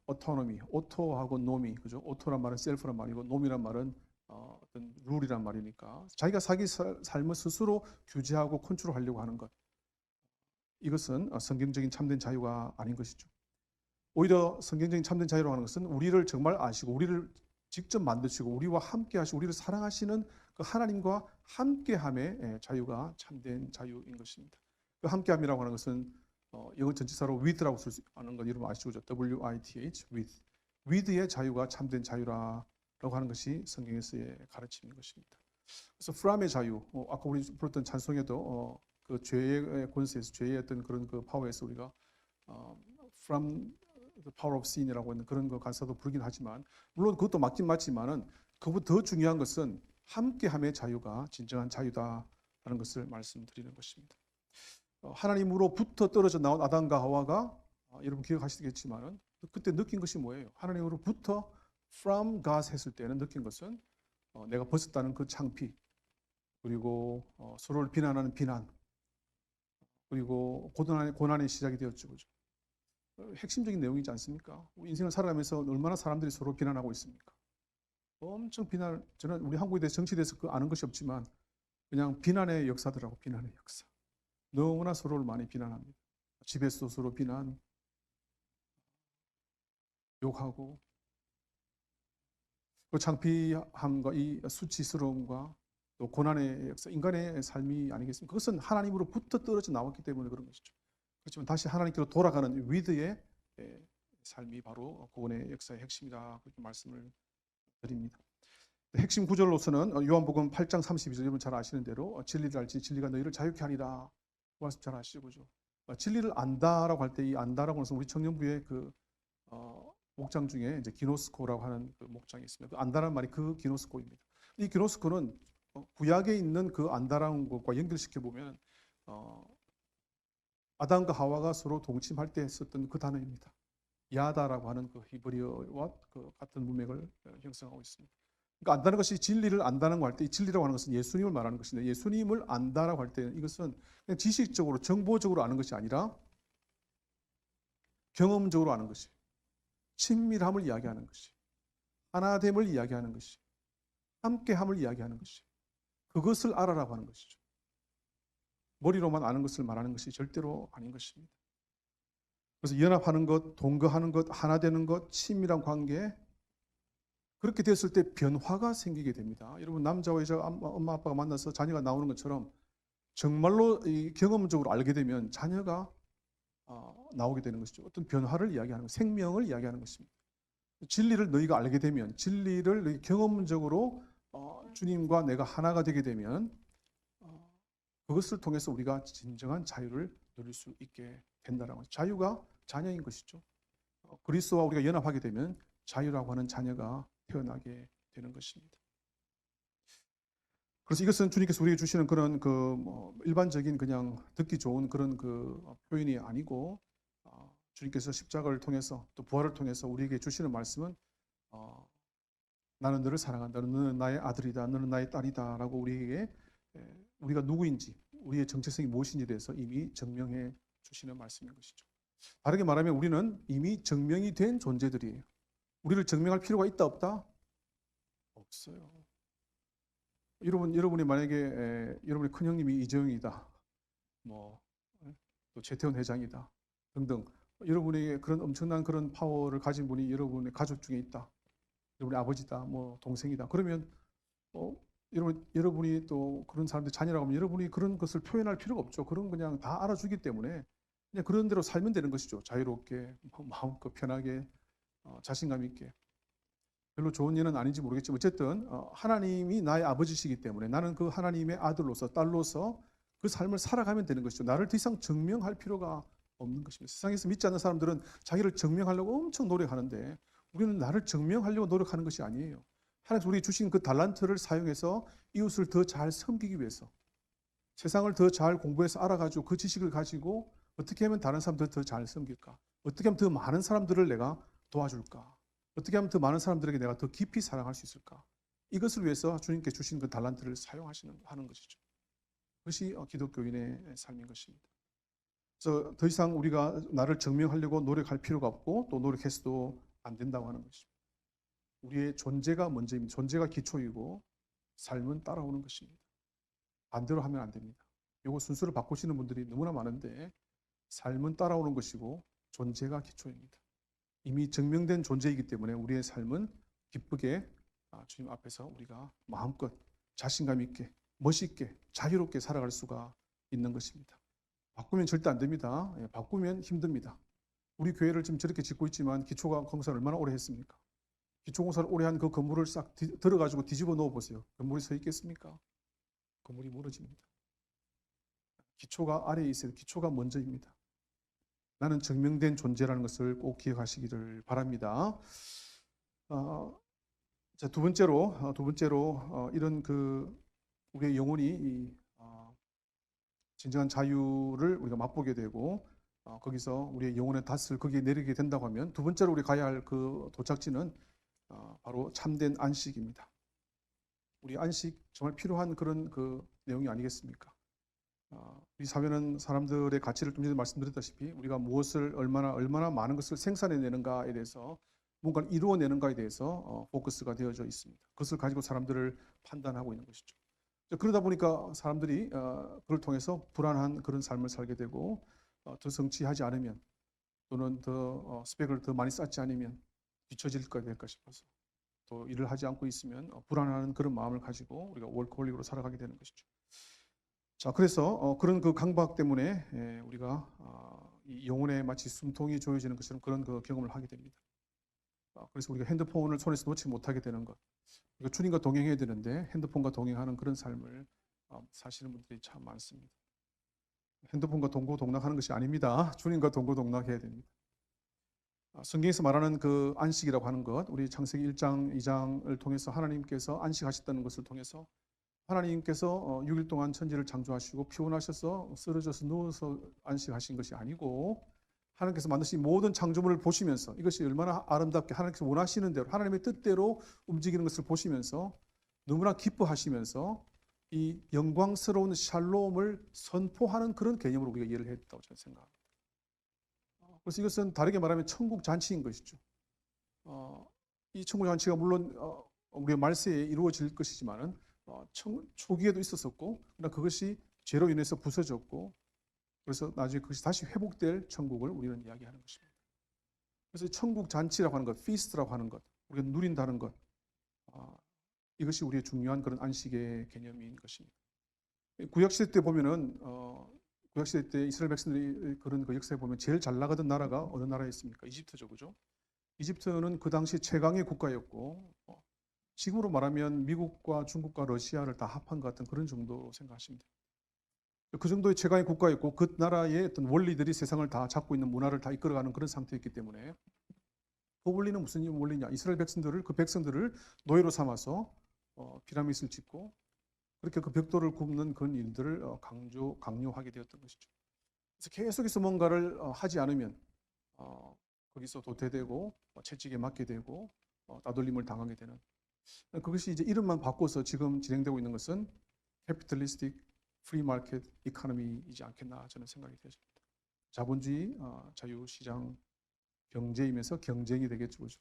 어토노미, 오토하고 노미, 그죠? 오토란 말은 셀프란 말이고 노미란 말은 어떤 룰이란 말이니까 자기가 자기 삶을 스스로 규제하고 컨트롤하려고 하는 것, 이것은 성경적인 참된 자유가 아닌 것이죠. 오히려 성경적인 참된 자유라고 하는 것은 우리를 정말 아시고 우리를 직접 만드시고 우리와 함께 하시고 우리를 사랑하시는 그 하나님과 함께함의 자유가 참된 자유인 것입니다. 그 함께함이라고 하는 것은 영어 전치사로 with라고 쓸 수 있는 것 여러분 아시죠? W-I-T-H, with. with의 자유가 참된 자유라고 하는 것이 성경에서의 가르침인 것입니다. 그래서 from의 자유, 아까 우리 불렀던 찬송에도 그 죄의 권세에서 죄의 어떤 그런 그 파워에서 우리가 from the power of sin이라고 하는 그런 거 가사도 부르긴 하지만 물론 그것도 맞긴 맞지만은 그보다 더 중요한 것은 함께함의 자유가 진정한 자유다라는 것을 말씀드리는 것입니다. 하나님으로부터 떨어져 나온 아담과 하와가 여러분 기억하시겠지만은 그때 느낀 것이 뭐예요? 하나님으로부터 from God 했을 때는 느낀 것은 내가 벗었다는 그 창피, 그리고 서로를 비난하는 비난, 그리고 고난의 시작이 되었죠. 그죠? 핵심적인 내용이지 않습니까? 인생을 살아가면서 얼마나 사람들이 서로 비난하고 있습니까? 엄청 저는 우리 한국에 대해서 정치에 대해서 아는 것이 없지만 그냥 비난의 역사더라고. 비난의 역사. 너무나 서로를 많이 비난합니다. 집에서 서로 비난, 욕하고 그 창피함과 이 수치스러움과 또 고난의 역사, 인간의 삶이 아니겠습니까? 그것은 하나님으로부터 떨어져 나왔기 때문에 그런 것이죠. 그렇지만 다시 하나님께로 돌아가는 위드의 삶이 바로 구원의 역사의 핵심이다. 그렇게 말씀을 드립니다. 핵심 구절로서는 요한복음 8장 32절 여러분 잘 아시는 대로 진리를 알지 진리가 너희를 자유케 하리라. 그 말씀 잘 아시죠? 그죠? 진리를 안다라고 할 때 이 안다라고 해서 우리 청년부의 그 목장 중에 이제 기노스코라고 하는 그 목장이 있습니다. 그 안다라는 말이 그 기노스코입니다. 이 기노스코는 구약에 있는 그 안다라는 것과 연결시켜 보면 아담과 하와가 서로 동침할 때 썼던 그 단어입니다. 야다라고 하는 그 히브리어와 그 같은 문맥을 형성하고 있습니다. 그러니까 안다는 것이 진리를 안다는 거 할 때 이 진리라고 하는 것은 예수님을 말하는 것인데 예수님을 안다라고 할 때는 이것은 그냥 지식적으로 정보적으로 아는 것이 아니라 경험적으로 아는 것이 친밀함을 이야기하는 것이 하나됨을 이야기하는 것이 함께함을 이야기하는 것이 그것을 알아라고 하는 것이죠. 머리로만 아는 것을 말하는 것이 절대로 아닌 것입니다. 그래서 연합하는 것, 동거하는 것, 하나 되는 것, 친밀한 관계 그렇게 됐을 때 변화가 생기게 됩니다. 여러분 남자와 여자 엄마 아빠가 만나서 자녀가 나오는 것처럼 정말로 경험적으로 알게 되면 자녀가 나오게 되는 것이죠. 어떤 변화를 이야기하는 것, 생명을 이야기하는 것입니다. 진리를 너희가 알게 되면 진리를 너희 경험적으로 주님과 내가 하나가 되게 되면 그것을 통해서 우리가 진정한 자유를 누릴 수 있게 된다는 것이죠. 자유가 자녀인 것이죠. 그리스도와 우리가 연합하게 되면 자유라고 하는 자녀가 태어나게 되는 것입니다. 그래서 이것은 주님께서 우리에게 주시는 그런 일반적인 그냥 듣기 좋은 그런 그 표현이 아니고 주님께서 십자가를 통해서 또 부활을 통해서 우리에게 주시는 말씀은 나는 너를 사랑한다. 너는 나의 아들이다. 너는 나의 딸이다. 라고 우리에게 우리가 누구인지 우리의 정체성이 무엇인지에 대해서 이미 증명해 주시는 말씀인 것이죠. 다르게 말하면 우리는 이미 증명이 된 존재들이에요. 우리를 증명할 필요가 있다 없다? 없어요. 여러분이 만약에 여러분의 큰형님이 이재용이다, 또 최태원 회장이다 등등 여러분에게 그런 엄청난 그런 파워를 가진 분이 여러분의 가족 중에 있다. 여러분의 아버지다, 동생이다. 그러면 여러분이 또 그런 사람들 자녀라고 하면 여러분이 그런 것을 표현할 필요가 없죠. 그런 그냥 다 알아주기 때문에 그냥 그런 대로 살면 되는 것이죠. 자유롭게 마음껏 편하게 자신감 있게. 별로 좋은 예는 아닌지 모르겠지만 어쨌든 하나님이 나의 아버지시기 때문에 나는 그 하나님의 아들로서 딸로서 그 삶을 살아가면 되는 것이죠. 나를 더 이상 증명할 필요가 없는 것입니다. 세상에서 믿지 않는 사람들은 자기를 증명하려고 엄청 노력하는데 우리는 나를 증명하려고 노력하는 것이 아니에요. 하나님께서 우리 주신 그 달란트를 사용해서 이웃을 더 잘 섬기기 위해서 세상을 더 잘 공부해서 알아가지고 그 지식을 가지고 어떻게 하면 다른 사람들을 더 잘 섬길까? 어떻게 하면 더 많은 사람들을 내가 도와줄까? 어떻게 하면 더 많은 사람들에게 내가 더 깊이 사랑할 수 있을까? 이것을 위해서 주님께 주신 그 달란트를 하는 것이죠. 그것이 기독교인의 삶인 것입니다. 그래서 더 이상 우리가 나를 증명하려고 노력할 필요가 없고 또 노력해서도 안 된다고 하는 것입니다. 우리의 존재가 먼저입니다. 존재가 기초이고 삶은 따라오는 것입니다. 반대로 하면 안 됩니다. 이거 순서를 바꾸시는 분들이 너무나 많은데 삶은 따라오는 것이고 존재가 기초입니다. 이미 증명된 존재이기 때문에 우리의 삶은 기쁘게 주님 앞에서 우리가 마음껏 자신감 있게 멋있게 자유롭게 살아갈 수가 있는 것입니다. 바꾸면 절대 안 됩니다. 바꾸면 힘듭니다. 우리 교회를 지금 저렇게 짓고 있지만 기초가 공사를 얼마나 오래 했습니까? 기초공사를 오래 한 그 건물을 싹 들어가지고 뒤집어 놓아 보세요. 건물이 서 있겠습니까? 건물이 무너집니다. 기초가 아래에 있어요. 기초가 먼저입니다. 나는 증명된 존재라는 것을 꼭 기억하시기를 바랍니다. 자, 두 번째로 이런 우리의 영혼이 진정한 자유를 우리가 맛보게 되고 거기서 우리의 영혼의 닷을 거기에 내리게 된다고 하면 두 번째로 우리 가야 할 그 도착지는 바로 참된 안식입니다. 우리 안식 정말 필요한 그런 그 내용이 아니겠습니까? 우리 사회는 사람들의 가치를 좀 전에 말씀드렸다시피 우리가 무엇을 얼마나 많은 것을 생산해내는가에 대해서 뭔가를 이루어내는가에 대해서 포커스가 되어져 있습니다. 그것을 가지고 사람들을 판단하고 있는 것이죠. 그러다 보니까 사람들이 그걸 통해서 불안한 그런 삶을 살게 되고 더 성취하지 않으면 또는 더 스펙을 더 많이 쌓지 않으면 뒤처질까 될까 싶어서 또 일을 하지 않고 있으면 불안한 그런 마음을 가지고 우리가 월커홀릭으로 살아가게 되는 것이죠. 자, 그래서 그런 그 강박 때문에 우리가 이 영혼에 마치 숨통이 조여지는 것처럼 그런 그 경험을 하게 됩니다. 그래서 우리가 핸드폰을 손에서 놓지 못하게 되는 것, 우리가 주님과 동행해야 되는데 핸드폰과 동행하는 그런 삶을 사시는 분들이 참 많습니다. 핸드폰과 동고동락하는 것이 아닙니다. 주님과 동고동락해야 됩니다. 성경에서 말하는 그 안식이라고 하는 것, 우리 창세기 1장, 2장을 통해서 하나님께서 안식하셨다는 것을 통해서 하나님께서 6일 동안 천지를 창조하시고 피원하셔서 쓰러져서 누워서 안식하신 것이 아니고 하나님께서 만드신 모든 창조물을 보시면서 이것이 얼마나 아름답게 하나님께서 원하시는 대로 하나님의 뜻대로 움직이는 것을 보시면서 너무나 기뻐하시면서 이 영광스러운 샬롬을 선포하는 그런 개념으로 우리가 이해를 했다고 저는 생각합니다. 그래서 이것은 다르게 말하면 천국 잔치인 것이죠. 이 천국 잔치가 물론 우리의 말세에 이루어질 것이지만은 초기에도 있었었고, 그러나 그것이 죄로 인해서 부서졌고, 그래서 나중에 그것이 다시 회복될 천국을 우리는 이야기하는 것입니다. 그래서 천국 잔치라고 하는 것, 피스트라고 하는 것, 우리가 누린다는 것, 이것이 우리의 중요한 그런 안식의 개념인 것입니다. 구약시대 때 보면은 구약시대 때 이스라엘 백성들이 그런 그 역사에 보면 제일 잘 나가던 나라가 어느 나라였습니까? 이집트죠, 그죠? 이집트는 그 당시 최강의 국가였고 지금으로 말하면 미국과 중국과 러시아를 다 합한 것 같은 그런 정도로 생각하시면 됩니다. 그 정도의 최강의 국가였고 그 나라의 어떤 원리들이 세상을 다 잡고 있는 문화를 다 이끌어가는 그런 상태였기 때문에 그 원리는 무슨 원리냐? 이스라엘 백성들을 그 백성들을 노예로 삼아서 피라미드를 짓고 그렇게 그 벽돌을 굽는 그런 일들을 강요하게 되었던 것이죠. 그래서 계속해서 뭔가를 하지 않으면 거기서 도태되고 채찍에 맞게 되고 따돌림을 당하게 되는 그것이 이제 이름만 바꿔서 지금 진행되고 있는 것은 캐피탈리스틱 프리 마켓 이코노미이지 않겠나 저는 생각이 되었습니다. 자본주의 자유시장 경제이면서 경쟁이 되겠죠. 그렇죠?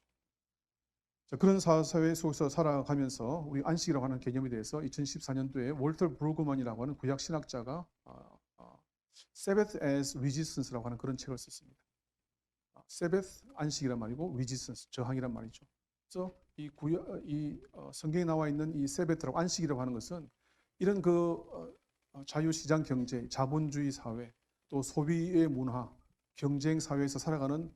자, 그런 사회 속에서 살아가면서 우리 안식이라고 하는 개념에 대해서 2014년도에 월터 브루그만이라고 하는 구약 신학자가 Sabbath as Resistance라고 하는 그런 책을 썼습니다. Sabbath 안식이란 말이고 Resistance 저항이란 말이죠. 그래서 이 성경에 나와 있는 이 세베트라고 안식이라고 하는 것은 이런 그 자유시장 경제, 자본주의 사회, 또 소비의 문화, 경쟁 사회에서 살아가는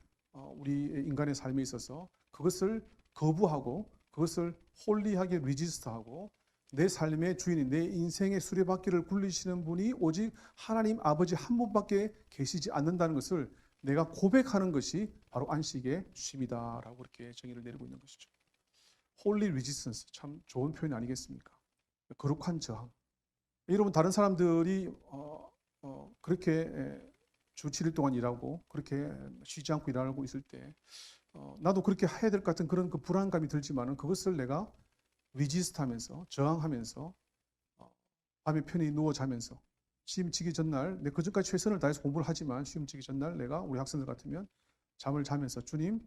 우리 인간의 삶에 있어서 그것을 거부하고 그것을 홀리하게 리지스트하고 내 삶의 주인이 내 인생의 수레바퀴를 굴리시는 분이 오직 하나님 아버지 한 분밖에 계시지 않는다는 것을 내가 고백하는 것이 바로 안식의 쉼이다라고 그렇게 정의를 내리고 있는 것이죠. 홀리 리지스턴스, 참 좋은 표현 아니겠습니까? 거룩한 저항. 여러분, 다른 사람들이 그렇게 주 7일 동안 일하고 그렇게 쉬지 않고 일하고 있을 때 나도 그렇게 해야 될 것 같은 그런 그 불안감이 들지만은 그것을 내가 리지스트하면서 저항하면서 밤에 편히 누워 자면서 시험 치기 전날 내 그전까지 최선을 다해서 공부를 하지만 시험 치기 전날 내가 우리 학생들 같으면 잠을 자면서 주님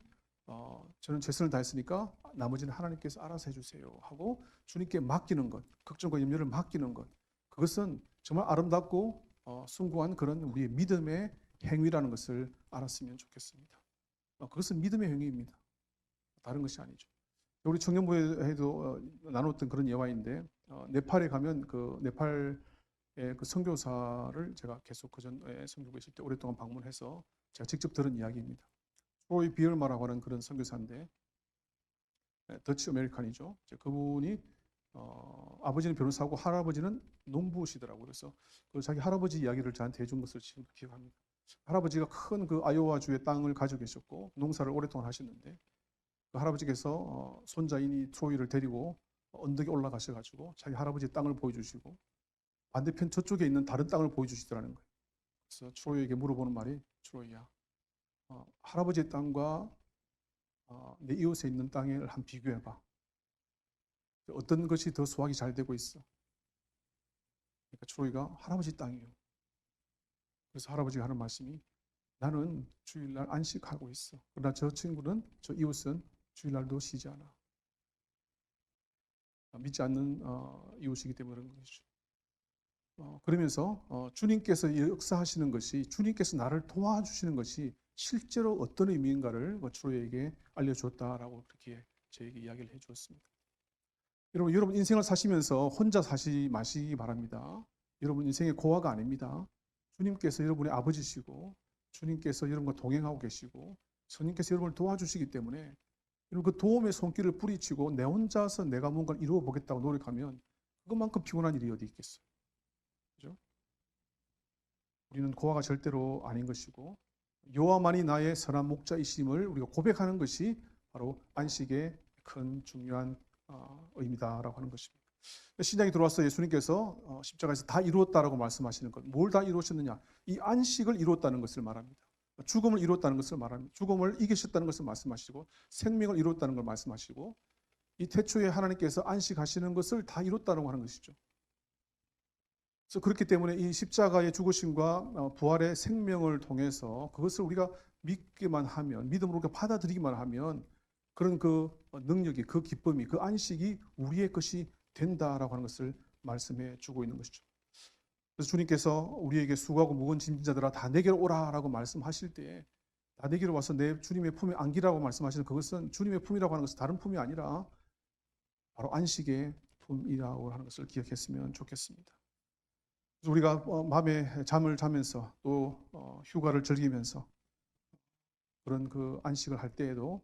저는 최선을 다했으니까 나머지는 하나님께서 알아서 해주세요 하고 주님께 맡기는 것, 걱정과 염려를 맡기는 것, 그것은 정말 아름답고 숭고한 그런 우리의 믿음의 행위라는 것을 알았으면 좋겠습니다. 그것은 믿음의 행위입니다. 다른 것이 아니죠. 우리 청년부에도 나눴던 그런 예화인데 네팔에 가면 그 네팔의 그 선교사를 제가 계속 그전에 선교부에 있을 때 오랫동안 방문해서 제가 직접 들은 이야기입니다. 트로이 비얼마라고 하는 그런 선교사인데 더치 아메리칸이죠. 그분이 아버지는 변호사고 할아버지는 농부시더라고요. 그래서 그 자기 할아버지 이야기를 저한테 해준 것을 지금 기억합니다. 할아버지가 큰 그 아이오와주의 땅을 가지고 계셨고 농사를 오랫동안 하셨는데 그 할아버지께서 손자인 이 트로이를 데리고 언덕에 올라가셔가지고 자기 할아버지의 땅을 보여주시고 반대편 저쪽에 있는 다른 땅을 보여주시더라는 거예요. 그래서 트로이에게 물어보는 말이 트로이야, 할아버지의 땅과 내 이웃에 있는 땅을 한 비교해봐. 어떤 것이 더 수확이 잘 되고 있어? 그러니까 트로이가 할아버지 땅이요. 그래서 할아버지가 하는 말씀이 나는 주일날 안식하고 있어. 그러나 저 친구는, 저 이웃은 주일날도 쉬지 않아. 믿지 않는 이웃이기 때문에 그런 것이죠. 그러면서 주님께서 역사하시는 것이, 주님께서 나를 도와주시는 것이 실제로 어떤 의미인가를 트로이에게 알려주었다라고 그렇게 저에게 이야기를 해주었습니다. 여러분 인생을 사시면서 혼자 사시지 마시기 바랍니다. 여러분 인생의 고아가 아닙니다. 주님께서 여러분의 아버지시고 주님께서 여러분과 동행하고 계시고 주님께서 여러분을 도와주시기 때문에 여러분 그 도움의 손길을 뿌리치고 내 혼자서 내가 뭔가를 이루어 보겠다고 노력하면 그것만큼 피곤한 일이 어디 있겠어요. 그죠? 우리는 고아가 절대로 아닌 것이고 여호와만이 나의 선한 목자이심을 우리가 고백하는 것이 바로 안식의 큰 중요한 의미다라고 하는 것입니다. 신약에 들어와서 예수님께서 십자가에서 다 이루었다라고 말씀하시는 것, 뭘 다 이루셨느냐? 이 안식을 이루었다는 것을 말합니다. 죽음을 이루었다는 것을 말합니다. 죽음을 이기셨다는 것을 말씀하시고 생명을 이루었다는 걸 말씀하시고 이 태초에 하나님께서 안식하시는 것을 다 이뤘다고 하는 것이죠. 그래서 그렇기 때문에 이 십자가의 죽으심과 부활의 생명을 통해서 그것을 우리가 믿기만 하면, 믿음으로 받아들이기만 하면 그런 그 능력이, 그 기쁨이, 그 안식이 우리의 것이 된다라고 하는 것을 말씀해 주고 있는 것이죠. 그래서 주님께서 우리에게 수고하고 무거운 짐진 자들아 다 내게로 오라라고 말씀하실 때 다 내게로 와서 내 주님의 품에 안기라고 말씀하시는 그것은 주님의 품이라고 하는 것은 다른 품이 아니라 바로 안식의 품이라고 하는 것을 기억했으면 좋겠습니다. 그래서 우리가 밤에 잠을 자면서 또 휴가를 즐기면서 그런 그 안식을 할 때에도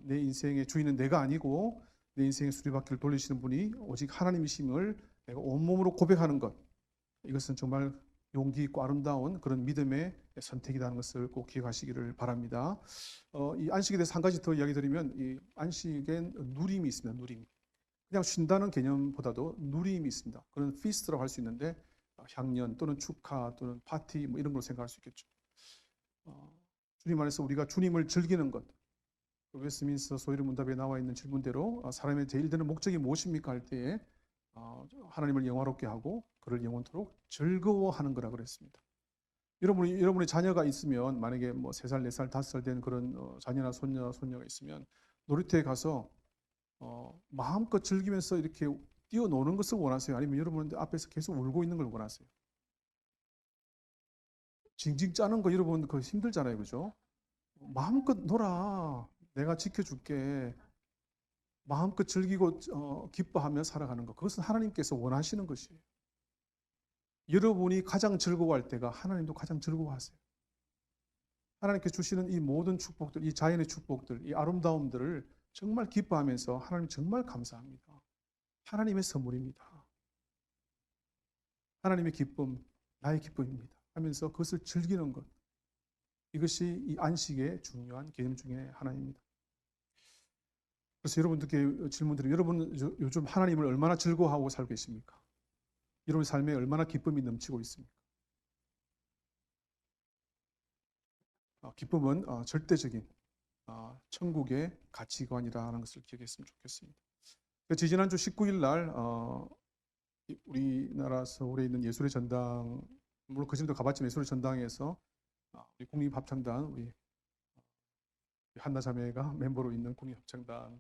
내 인생의 주인은 내가 아니고 내 인생의 수리바퀴를 돌리시는 분이 오직 하나님이심을 내가 온몸으로 고백하는 것, 이것은 정말 용기 있고 아름다운 그런 믿음의 선택이라는 것을 꼭 기억하시기를 바랍니다. 이 안식에 대해서 한 가지 더 이야기 드리면 이 안식엔 누림이 있습니다. 누림. 그냥 쉰다는 개념보다도 누림이 있습니다. 그런 피스트라고 할 수 있는데 향년 또는 축하 또는 파티 뭐 이런 걸로 생각할 수 있겠죠. 주님 안에서 우리가 주님을 즐기는 것, 웨스트민스터 소위르 문답에 나와 있는 질문대로 사람의 제일 되는 목적이 무엇입니까 할 때에 하나님을 영화롭게 하고 그를 영원토록 즐거워하는 거라 그랬습니다. 여러분의 자녀가 있으면 만약에 뭐 3살, 4살, 5살 된 그런 자녀나 손녀가 있으면 놀이터에 가서 마음껏 즐기면서 이렇게 뛰어노는 것을 원하세요? 아니면 여러분 앞에서 계속 울고 있는 걸 원하세요? 징징 짜는 거 여러분 그거 힘들잖아요, 그죠? 마음껏 놀아. 내가 지켜줄게. 마음껏 즐기고 기뻐하며 살아가는 것. 그것은 하나님께서 원하시는 것이에요. 여러분이 가장 즐거워할 때가 하나님도 가장 즐거워하세요. 하나님께 주시는 이 모든 축복들, 이 자연의 축복들, 이 아름다움들을 정말 기뻐하면서 하나님 정말 감사합니다. 하나님의 선물입니다. 하나님의 기쁨, 나의 기쁨입니다. 하면서 그것을 즐기는 것. 이것이 이 안식의 중요한 개념 중에 하나입니다. 그래서 여러분들께 질문드리면 여러분 요즘 하나님을 얼마나 즐거워하고 살고 계십니까? 여러분 삶에 얼마나 기쁨이 넘치고 있습니까? 기쁨은 절대적인 천국의 가치관이라는 것을 기억했으면 좋겠습니다. 지난주 19일 날 우리나라 서울에 있는 예술의 전당, 물론 그 전도 가봤지만 예술의 전당에서 우리 국립합창단, 우리 한나자매가 멤버로 있는 국립합창단이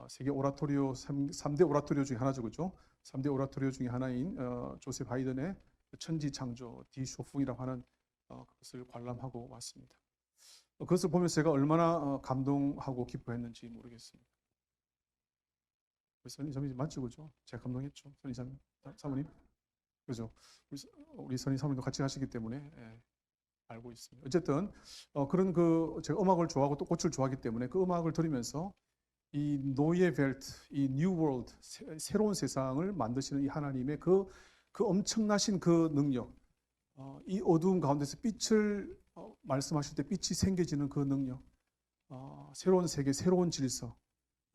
세계 오라토리오 3대 오라토리오 중에 하나죠, 그죠? 3대 오라토리오 중에 하나인 조셉 하이든의 천지창조 디쇼풍이라고 하는 그것을 관람하고 왔습니다. 그것을 보면서 제가 얼마나 감동하고 기뻐했는지 모르겠습니다. 선생님 맞죠, 그죠? 제가 감동했죠, 선생님, 사모님, 그죠? 우리 선생님 사모님도 같이 가시기 때문에 알고 있습니다. 어쨌든 그런 제가 음악을 좋아하고 또 꽃을 좋아하기 때문에 그 음악을 들으면서 이 노예 벨트, 이 뉴 월드, 새로운 세상을 만드시는 이 하나님의 그 엄청나신 그 능력, 이 어두운 가운데서 빛을 말씀하실 때 빛이 생겨지는 그 능력, 새로운 세계, 새로운 질서,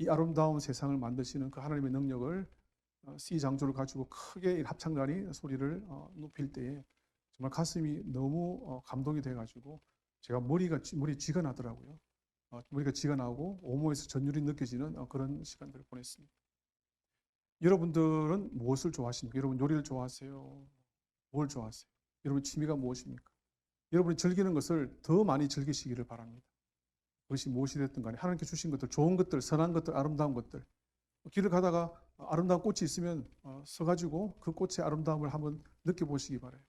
이 아름다운 세상을 만드시는 그 하나님의 능력을 C 장조를 가지고 크게 합창단이 소리를 높일 때에 정말 가슴이 너무 감동이 돼가지고 제가 머리 쥐가 나더라고요. 머리가 쥐가 나고 오모에서 전율이 느껴지는 그런 시간들을 보냈습니다. 여러분들은 무엇을 좋아하십니까? 여러분 요리를 좋아하세요? 뭘 좋아하세요? 여러분 취미가 무엇입니까? 여러분이 즐기는 것을 더 많이 즐기시기를 바랍니다. 그것이 무엇이 됐든 간에 하나님께 주신 것들, 좋은 것들, 선한 것들, 아름다운 것들, 길을 가다가 아름다운 꽃이 있으면 서가지고 그 꽃의 아름다움을 한번 느껴보시기 바라요.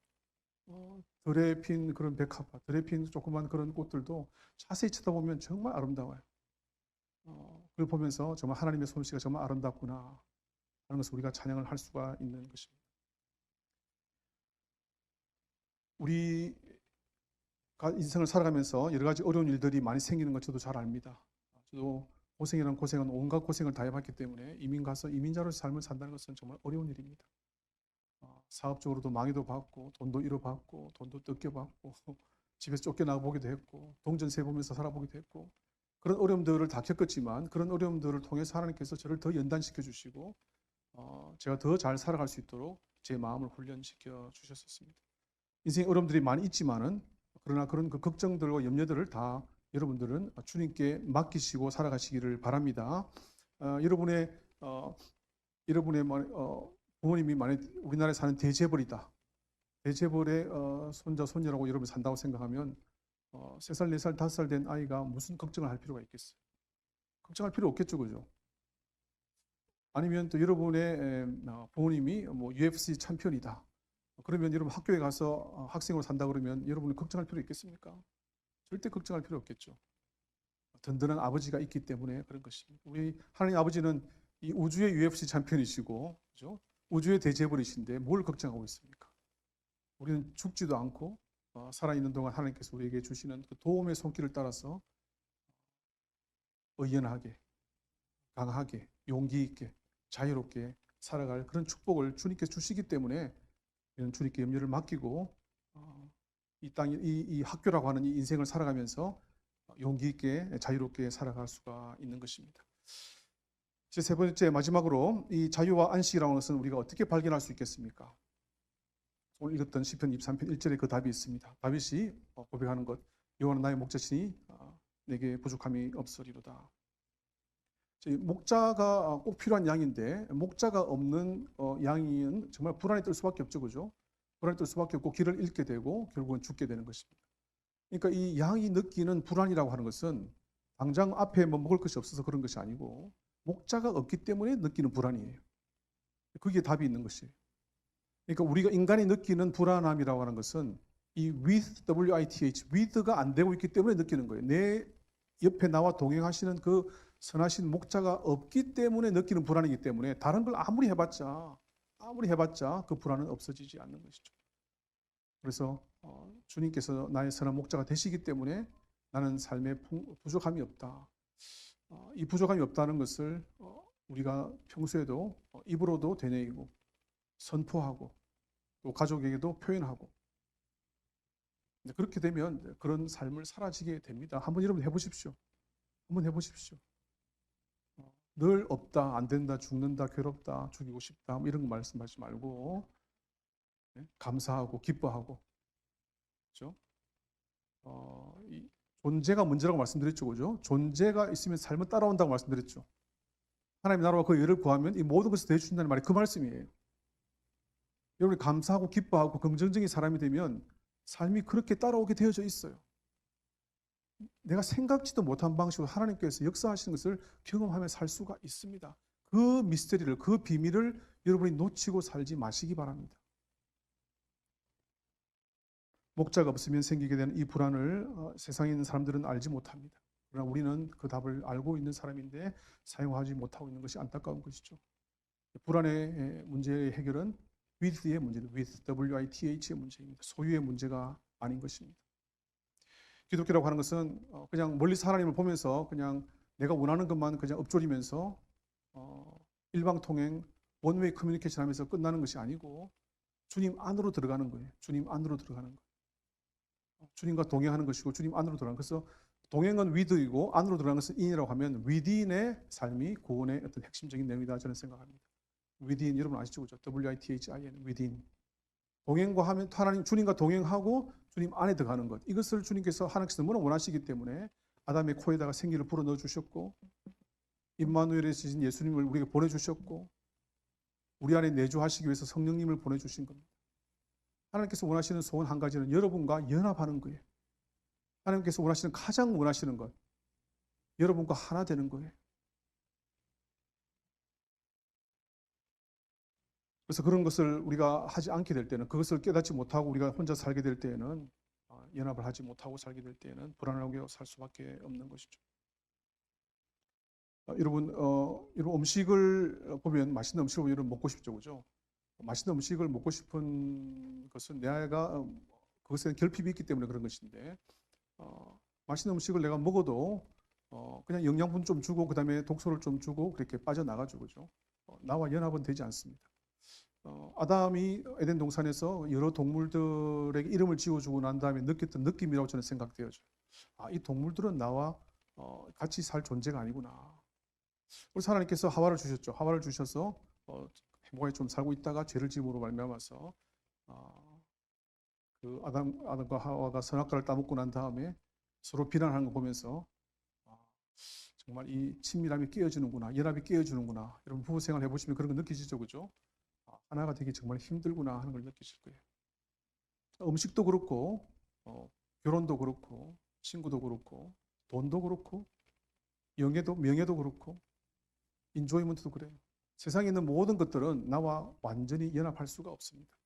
들에 핀 그런 백합화, 들에 핀 조그만 그런 꽃들도 자세히 쳐다보면 정말 아름다워요. 그걸 보면서 정말 하나님의 솜씨가 정말 아름답구나 하는 것을 우리가 찬양을 할 수가 있는 것입니다. 우리가 인생을 살아가면서 여러 가지 어려운 일들이 많이 생기는 것 저도 잘 압니다. 저도 고생이란 고생은 온갖 고생을 다 해봤기 때문에 이민 가서 이민자로서 삶을 산다는 것은 정말 어려운 일입니다. 사업적으로도 망해도 받고 돈도 잃어받고 돈도 뜯겨받고 집에서 쫓겨나가 보기도 했고 동전세 보면서 살아보기도 했고 그런 어려움들을 다 겪었지만 그런 어려움들을 통해서 하나님께서 저를 더 연단시켜 주시고 제가 더 잘 살아갈 수 있도록 제 마음을 훈련시켜 주셨습니다. 인생에 어려움들이 많이 있지만은 그러나 그런 그 걱정들과 염려들을 다 여러분들은 주님께 맡기시고 살아가시기를 바랍니다. 여러분의 부모님이 만약 우리나라에 사는 대재벌이다. 대재벌의 손자, 손녀라고 여러분이 산다고 생각하면 3살, 4살, 5살 된 아이가 무슨 걱정을 할 필요가 있겠어요? 걱정할 필요 없겠죠, 그죠? 아니면 또 여러분의 부모님이 뭐 UFC 챔피언이다. 그러면 여러분 학교에 가서 학생으로 산다 그러면 여러분이 걱정할 필요 있겠습니까? 절대 걱정할 필요 없겠죠. 든든한 아버지가 있기 때문에 그런 것입니다. 우리 하나님 아버지는 이 우주의 UFC 챔피언이시고, 그죠? 우주의 대재벌이신데 뭘 걱정하고 있습니까? 우리는 죽지도 않고 살아있는 동안 하나님께서 우리에게 주시는 그 도움의 손길을 따라서 의연하게, 강하게, 용기 있게, 자유롭게 살아갈 그런 축복을 주님께 주시기 때문에 우리는 주님께 염려를 맡기고 이 땅, 이 학교라고 하는 이 인생을 살아가면서 용기 있게 자유롭게 살아갈 수가 있는 것입니다. 제 세 번째 마지막으로 이 자유와 안식이라는 것은 우리가 어떻게 발견할 수 있겠습니까? 오늘 읽었던 시편 23편 1절에 그 답이 있습니다. 다윗이 고백하는 것, 여호와는 나의 목자시니 내게 부족함이 없으리로다. 목자가 꼭 필요한 양인데 목자가 없는 양은 정말 불안에 떨 수밖에 없죠, 그죠? 불안에 떨 수밖에 없고 길을 잃게 되고 결국은 죽게 되는 것입니다. 그러니까 이 양이 느끼는 불안이라고 하는 것은 당장 앞에 뭐 먹을 것이 없어서 그런 것이 아니고 목자가 없기 때문에 느끼는 불안이에요. 그게 답이 있는 것이에요. 그러니까 우리가 인간이 느끼는 불안함이라고 하는 것은 이 with, W-I-T-H, with가 안 되고 있기 때문에 느끼는 거예요. 내 옆에 나와 동행하시는 그 선하신 목자가 없기 때문에 느끼는 불안이기 때문에 다른 걸 아무리 해봤자 그 불안은 없어지지 않는 것이죠. 그래서 주님께서 나의 선한 목자가 되시기 때문에 나는 삶에 부족함이 없다. 이 부족함이 없다는 것을 우리가 평소에도 입으로도 되뇌이고 선포하고 또 가족에게도 표현하고 그렇게 되면 그런 삶을 사라지게 됩니다. 한번 여러분 해보십시오. 한번 해보십시오. 늘 없다, 안 된다, 죽는다, 괴롭다, 죽이고 싶다 뭐 이런 거 말씀하지 말고 감사하고 기뻐하고 그렇죠? 이 존재가 문제라고 말씀드렸죠, 그죠? 존재가 있으면 삶은 따라온다고 말씀드렸죠. 하나님 나라와 그 의를 구하면 이 모든 것을 대해주신다는 말이 그 말씀이에요. 여러분이 감사하고 기뻐하고 긍정적인 사람이 되면 삶이 그렇게 따라오게 되어져 있어요. 내가 생각지도 못한 방식으로 하나님께서 역사하시는 것을 경험하며 살 수가 있습니다. 그 미스터리를, 그 비밀을 여러분이 놓치고 살지 마시기 바랍니다. 목자가 없으면 생기게 되는 이 불안을 세상에 있는 사람들은 알지 못합니다. 그러나 우리는 그 답을 알고 있는 사람인데 사용하지 못하고 있는 것이 안타까운 것이죠. 불안의 문제의 해결은 with의 문제입니다. with, W-I-T-H의 문제입니다. 소유의 문제가 아닌 것입니다. 기독교라고 하는 것은 그냥 멀리서 하나님을 보면서 그냥 내가 원하는 것만 그냥 읊조리면서 일방통행, 원웨이 커뮤니케이션 하면서 끝나는 것이 아니고 주님 안으로 들어가는 거예요. 주님 안으로 들어가는 거예요. 주님과 동행하는 것이고 주님 안으로 들어가는 거예요. 그래서 동행은 with이고 안으로 들어가는 것은 in이라고 하면 within의 삶이 구원의 어떤 핵심적인 내용이다 저는 생각합니다. within 여러분 아시죠? 그죠? W-I-T-H-I-N within. 동행과 하면 하나님 주님과 동행하고 주님 안에 들어가는 것. 이것을 주님께서 하나님께서 너무나 원하시기 때문에 아담의 코에다가 생기를 불어 넣어 주셨고 임마누엘의 신 예수님을 우리에게 보내 주셨고 우리 안에 내주하시기 위해서 성령님을 보내 주신 겁니다. 하나님께서 원하시는 소원 한 가지는 여러분과 연합하는 거예요. 하나님께서 원하시는 가장 원하시는 것 여러분과 하나 되는 거예요. 그래서 그런 것을 우리가 하지 않게 될 때는 그것을 깨닫지 못하고 우리가 혼자 살게 될 때에는 연합을 하지 못하고 살게 될 때에는 불안하게 살 수밖에 없는 것이죠. 여러분 음식을 보면 맛있는 음식을 여러분 먹고 싶죠, 그죠? 맛있는 음식을 먹고 싶은 것은 내가 그것에 결핍이 있기 때문에 그런 것인데 맛있는 음식을 내가 먹어도 그냥 영양분 좀 주고 그 다음에 독소를 좀 주고 그렇게 빠져나가죠, 그죠? 나와 연합은 되지 않습니다. 아담이 에덴 동산에서 여러 동물들에게 이름을 지어주고 난 다음에 느꼈던 느낌이라고 저는 생각되어져요. 이 동물들은 나와 같이 살 존재가 아니구나. 그래서 하나님께서 하와를 주셨죠. 하와를 주셔서 행복하게 좀 살고 있다가 죄를 지음으로 말미암아서 그 아담과 하와가 선악과를 따먹고 난 다음에 서로 비난하는 거 보면서 정말 이 친밀함이 깨어지는구나, 연합이 깨어지는구나. 여러분 부부 생활 해보시면 그런 거 느끼시죠, 그죠? 하나가 되기 정말 힘들구나 하는 걸 느끼실 거예요. 음식도 그렇고 결혼도 그렇고 친구도 그렇고 돈도 그렇고 명예도 그렇고 인조이먼트도 그래요. 세상에 있는 모든 것들은 나와 완전히 연합할 수가 없습니다.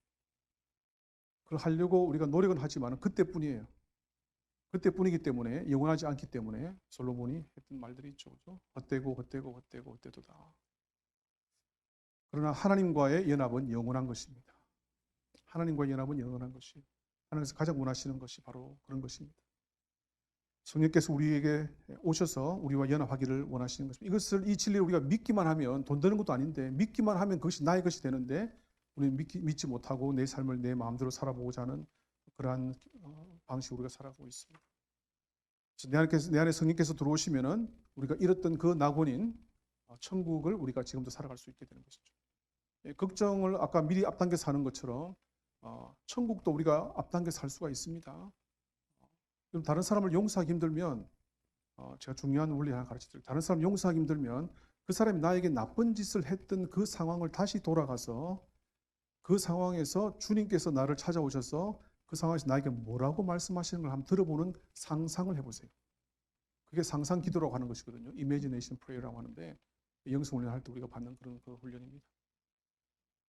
그걸 하려고 우리가 노력은 하지만 그때뿐이에요. 그때뿐이기 때문에 영원하지 않기 때문에 솔로몬이 했던 말들이 있죠. 그렇죠? 헛되도다. 그러나 하나님과의 연합은 영원한 것입니다. 하나님과의 연합은 영원한 것이 하나님께서 가장 원하시는 것이 바로 그런 것입니다. 성령께서 우리에게 오셔서 우리와 연합하기를 원하시는 것입니다. 이 진리를 우리가 믿기만 하면 돈 드는 것도 아닌데 믿기만 하면 그것이 나의 것이 되는데 우리는 믿지 못하고 내 삶을 내 마음대로 살아보고자 하는 그러한 방식으로 우리가 살아가고 있습니다. 그래서 내 안에 성령께서 들어오시면은 우리가 잃었던 그 낙원인 천국을 우리가 지금도 살아갈 수 있게 되는 것이죠. 걱정을 아까 미리 앞당겨 사는 것처럼 천국도 우리가 앞당겨 살 수가 있습니다. 다른 사람을 용서하기 힘들면 제가 중요한 원리 하나 가르쳐드릴게요. 다른 사람 용서하기 힘들면 그 사람이 나에게 나쁜 짓을 했던 그 상황을 다시 돌아가서 그 상황에서 주님께서 나를 찾아오셔서 그 상황에서 나에게 뭐라고 말씀하시는 걸 한번 들어보는 상상을 해보세요. 그게 상상 기도라고 하는 것이거든요. Imagination Prayer라고 하는데 영성 훈련할 때 우리가 받는 그런 그 훈련입니다.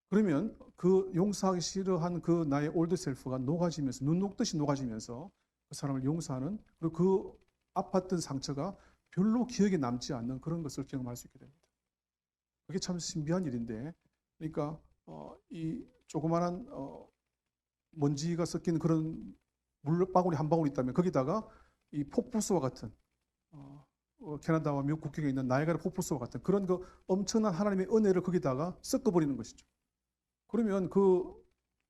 그러면 그 용서하기 싫어한 그 나의 올드 셀프가 녹아지면서 눈 녹듯이 녹아지면서 그 사람을 용서하는 그리고 그 아팠던 상처가 별로 기억에 남지 않는 그런 것을 경험할 수 있게 됩니다. 그게 참 신비한 일인데 그러니까 이 조그마한 먼지가 섞인 그런 물방울이 한 방울 있다면 거기다가 이 폭포수와 같은 캐나다와 미국 국경에 있는 나이아가라 폭포수와 같은 그런 그 엄청난 하나님의 은혜를 거기다가 섞어버리는 것이죠. 그러면 그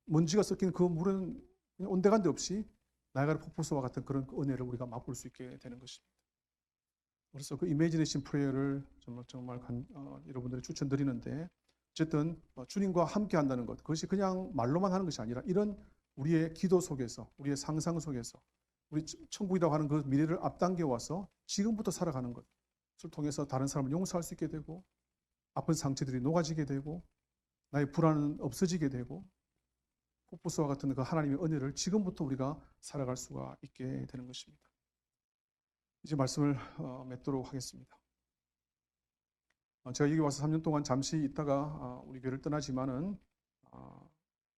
먼지가 섞인 그 물은 온데간데 없이 나이아가라 폭포수와 같은 그런 은혜를 우리가 맛볼 수 있게 되는 것입니다. 그래서 그 이매지네이션 프레이어를 정말 여러분들이 추천드리는데, 어쨌든 주님과 함께 한다는 것, 그것이 그냥 말로만 하는 것이 아니라 이런 우리의 기도 속에서, 우리의 상상 속에서 우리 천국이라고 하는 그 미래를 앞당겨 와서 지금부터 살아가는 것을 통해서 다른 사람을 용서할 수 있게 되고, 아픈 상처들이 녹아지게 되고, 나의 불안은 없어지게 되고, 폭포수와 같은 그 하나님의 은혜를 지금부터 우리가 살아갈 수가 있게 되는 것입니다. 이제 말씀을 맺도록 하겠습니다. 제가 여기 와서 3년 동안 잠시 있다가 우리 교회를 떠나지만은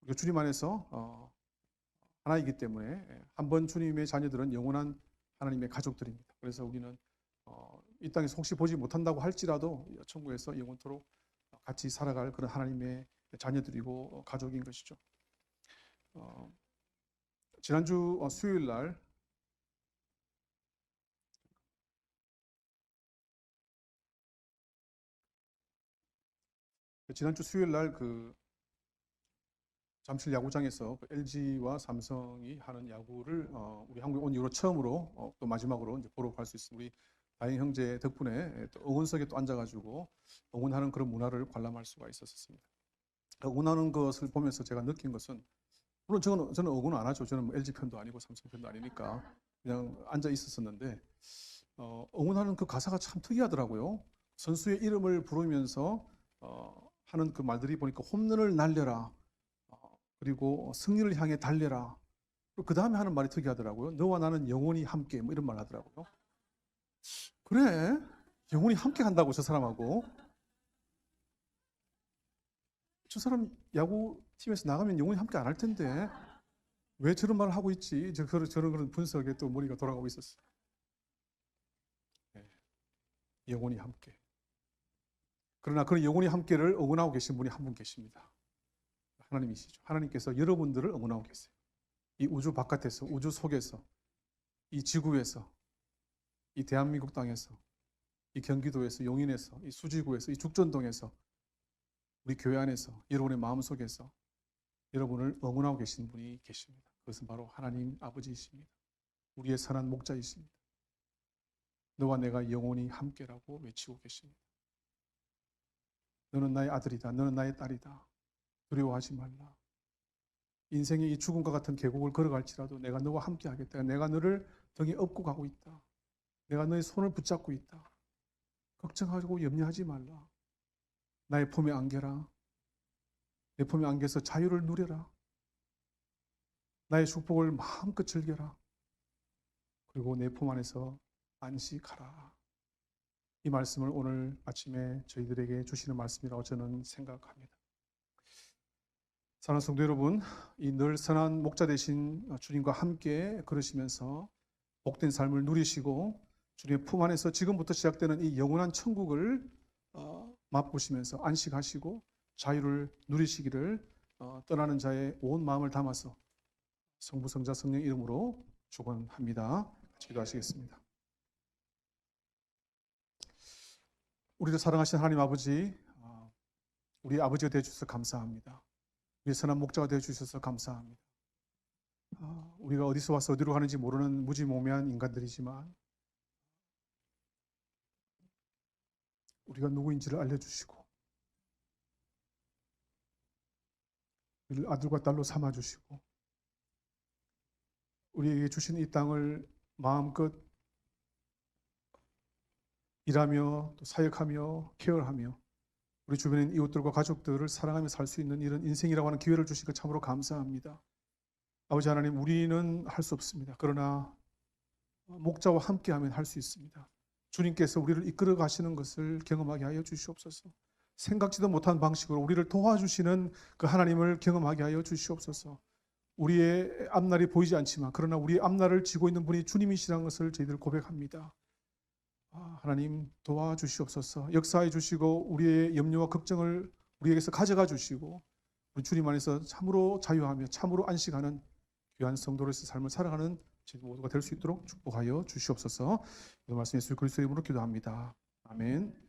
우리가 주님 안에서 하나이기 때문에 한번 주님의 자녀들은 영원한 하나님의 가족들입니다. 그래서 우리는 이 땅에서 혹시 보지 못한다고 할지라도 천국에서 영원토록 같이 살아갈 그런 하나님의 자녀들이고 가족인 것이죠. 지난주 수요일 날 그 잠실 야구장에서 그 LG와 삼성이 하는 야구를 우리 한국에 온 이후로 처음으로 또 마지막으로 이제 보러 갈 수 있습니다. 우리 다행 형제 덕분에 또 응원석에 또 앉아가지고 응원하는 그런 문화를 관람할 수가 있었습니다. 응원하는 것을 보면서 제가 느낀 것은, 물론 저는 응원 안 하죠. 저는 LG 편도 아니고 삼성 편도 아니니까 그냥 앉아 있었었는데 응원하는 그 가사가 참 특이하더라고요. 선수의 이름을 부르면서 하는 그 말들이 보니까 홈런을 날려라, 그리고 승리를 향해 달려라, 그 다음에 하는 말이 특이하더라고요. 너와 나는 영원히 함께, 뭐 이런 말 하더라고요. 그래, 영원히 함께 한다고 저 사람하고. 저 사람 야구팀에서 나가면 영원히 함께 안 할 텐데 왜 저런 말을 하고 있지? 저런 그런 분석에 또 머리가 돌아가고 있었어요. 네, 영원히 함께. 그러나 그런 영원히 함께를 응원하고 계신 분이 한 분 계십니다. 하나님이시죠. 하나님께서 여러분들을 응원하고 계세요. 이 우주 바깥에서, 우주 속에서, 이 지구에서, 이 대한민국 땅에서, 이 경기도에서, 용인에서, 이 수지구에서, 이 죽전동에서, 우리 교회 안에서, 여러분의 마음속에서 여러분을 응원하고 계신 분이 계십니다. 그것은 바로 하나님 아버지이십니다. 우리의 선한 목자이십니다. 너와 내가 영원히 함께라고 외치고 계십니다. 너는 나의 아들이다. 너는 나의 딸이다. 두려워하지 말라. 인생의 이 죽음과 같은 계곡을 걸어갈지라도 내가 너와 함께 하겠다. 내가 너를 등에 업고 가고 있다. 내가 너의 손을 붙잡고 있다. 걱정하고 염려하지 말라. 나의 품에 안겨라. 내 품에 안겨서 자유를 누려라. 나의 축복을 마음껏 즐겨라. 그리고 내 품 안에서 안식하라. 이 말씀을 오늘 아침에 저희들에게 주시는 말씀이라고 저는 생각합니다. 사랑하는 성도 여러분, 이 늘 선한 목자 되신 주님과 함께 걸으시면서 복된 삶을 누리시고 주님의 품 안에서 지금부터 시작되는 이 영원한 천국을 맛보시면서 안식하시고 자유를 누리시기를 떠나는 자의 온 마음을 담아서 성부, 성자, 성령 이름으로 축원합니다. 같이 기도하시겠습니다. 우리를 사랑하신 하나님 아버지, 우리 아버지가 되어주셔서 감사합니다. 우리 선한 목자가 되어주셔서 감사합니다. 우리가 어디서 와서 어디로 가는지 모르는 무지몽매한 인간들이지만 우리가 누구인지를 알려주시고 우리를 아들과 딸로 삼아주시고 우리에게 주신 이 땅을 마음껏 일하며 또 사역하며 케어하며 우리 주변에 있는 이웃들과 가족들을 사랑하며 살 수 있는 이런 인생이라고 하는 기회를 주신 것 참으로 감사합니다. 아버지 하나님, 우리는 할 수 없습니다. 그러나 목자와 함께하면 할 수 있습니다. 주님께서 우리를 이끌어 가시는 것을 경험하게 하여 주시옵소서. 생각지도 못한 방식으로 우리를 도와주시는 그 하나님을 경험하게 하여 주시옵소서. 우리의 앞날이 보이지 않지만 그러나 우리의 앞날을 지고 있는 분이 주님이시라는 것을 저희들 고백합니다. 하나님 도와주시옵소서. 역사해 주시고 우리의 염려와 걱정을 우리에게서 가져가 주시고 우리 주님 안에서 참으로 자유하며 참으로 안식하는 귀한 성도로서 삶을 살아가는 모두가 될 수 있도록 축복하여 주시옵소서. 오늘 말씀 예수 그리스도의 이름으로 기도합니다. 아멘.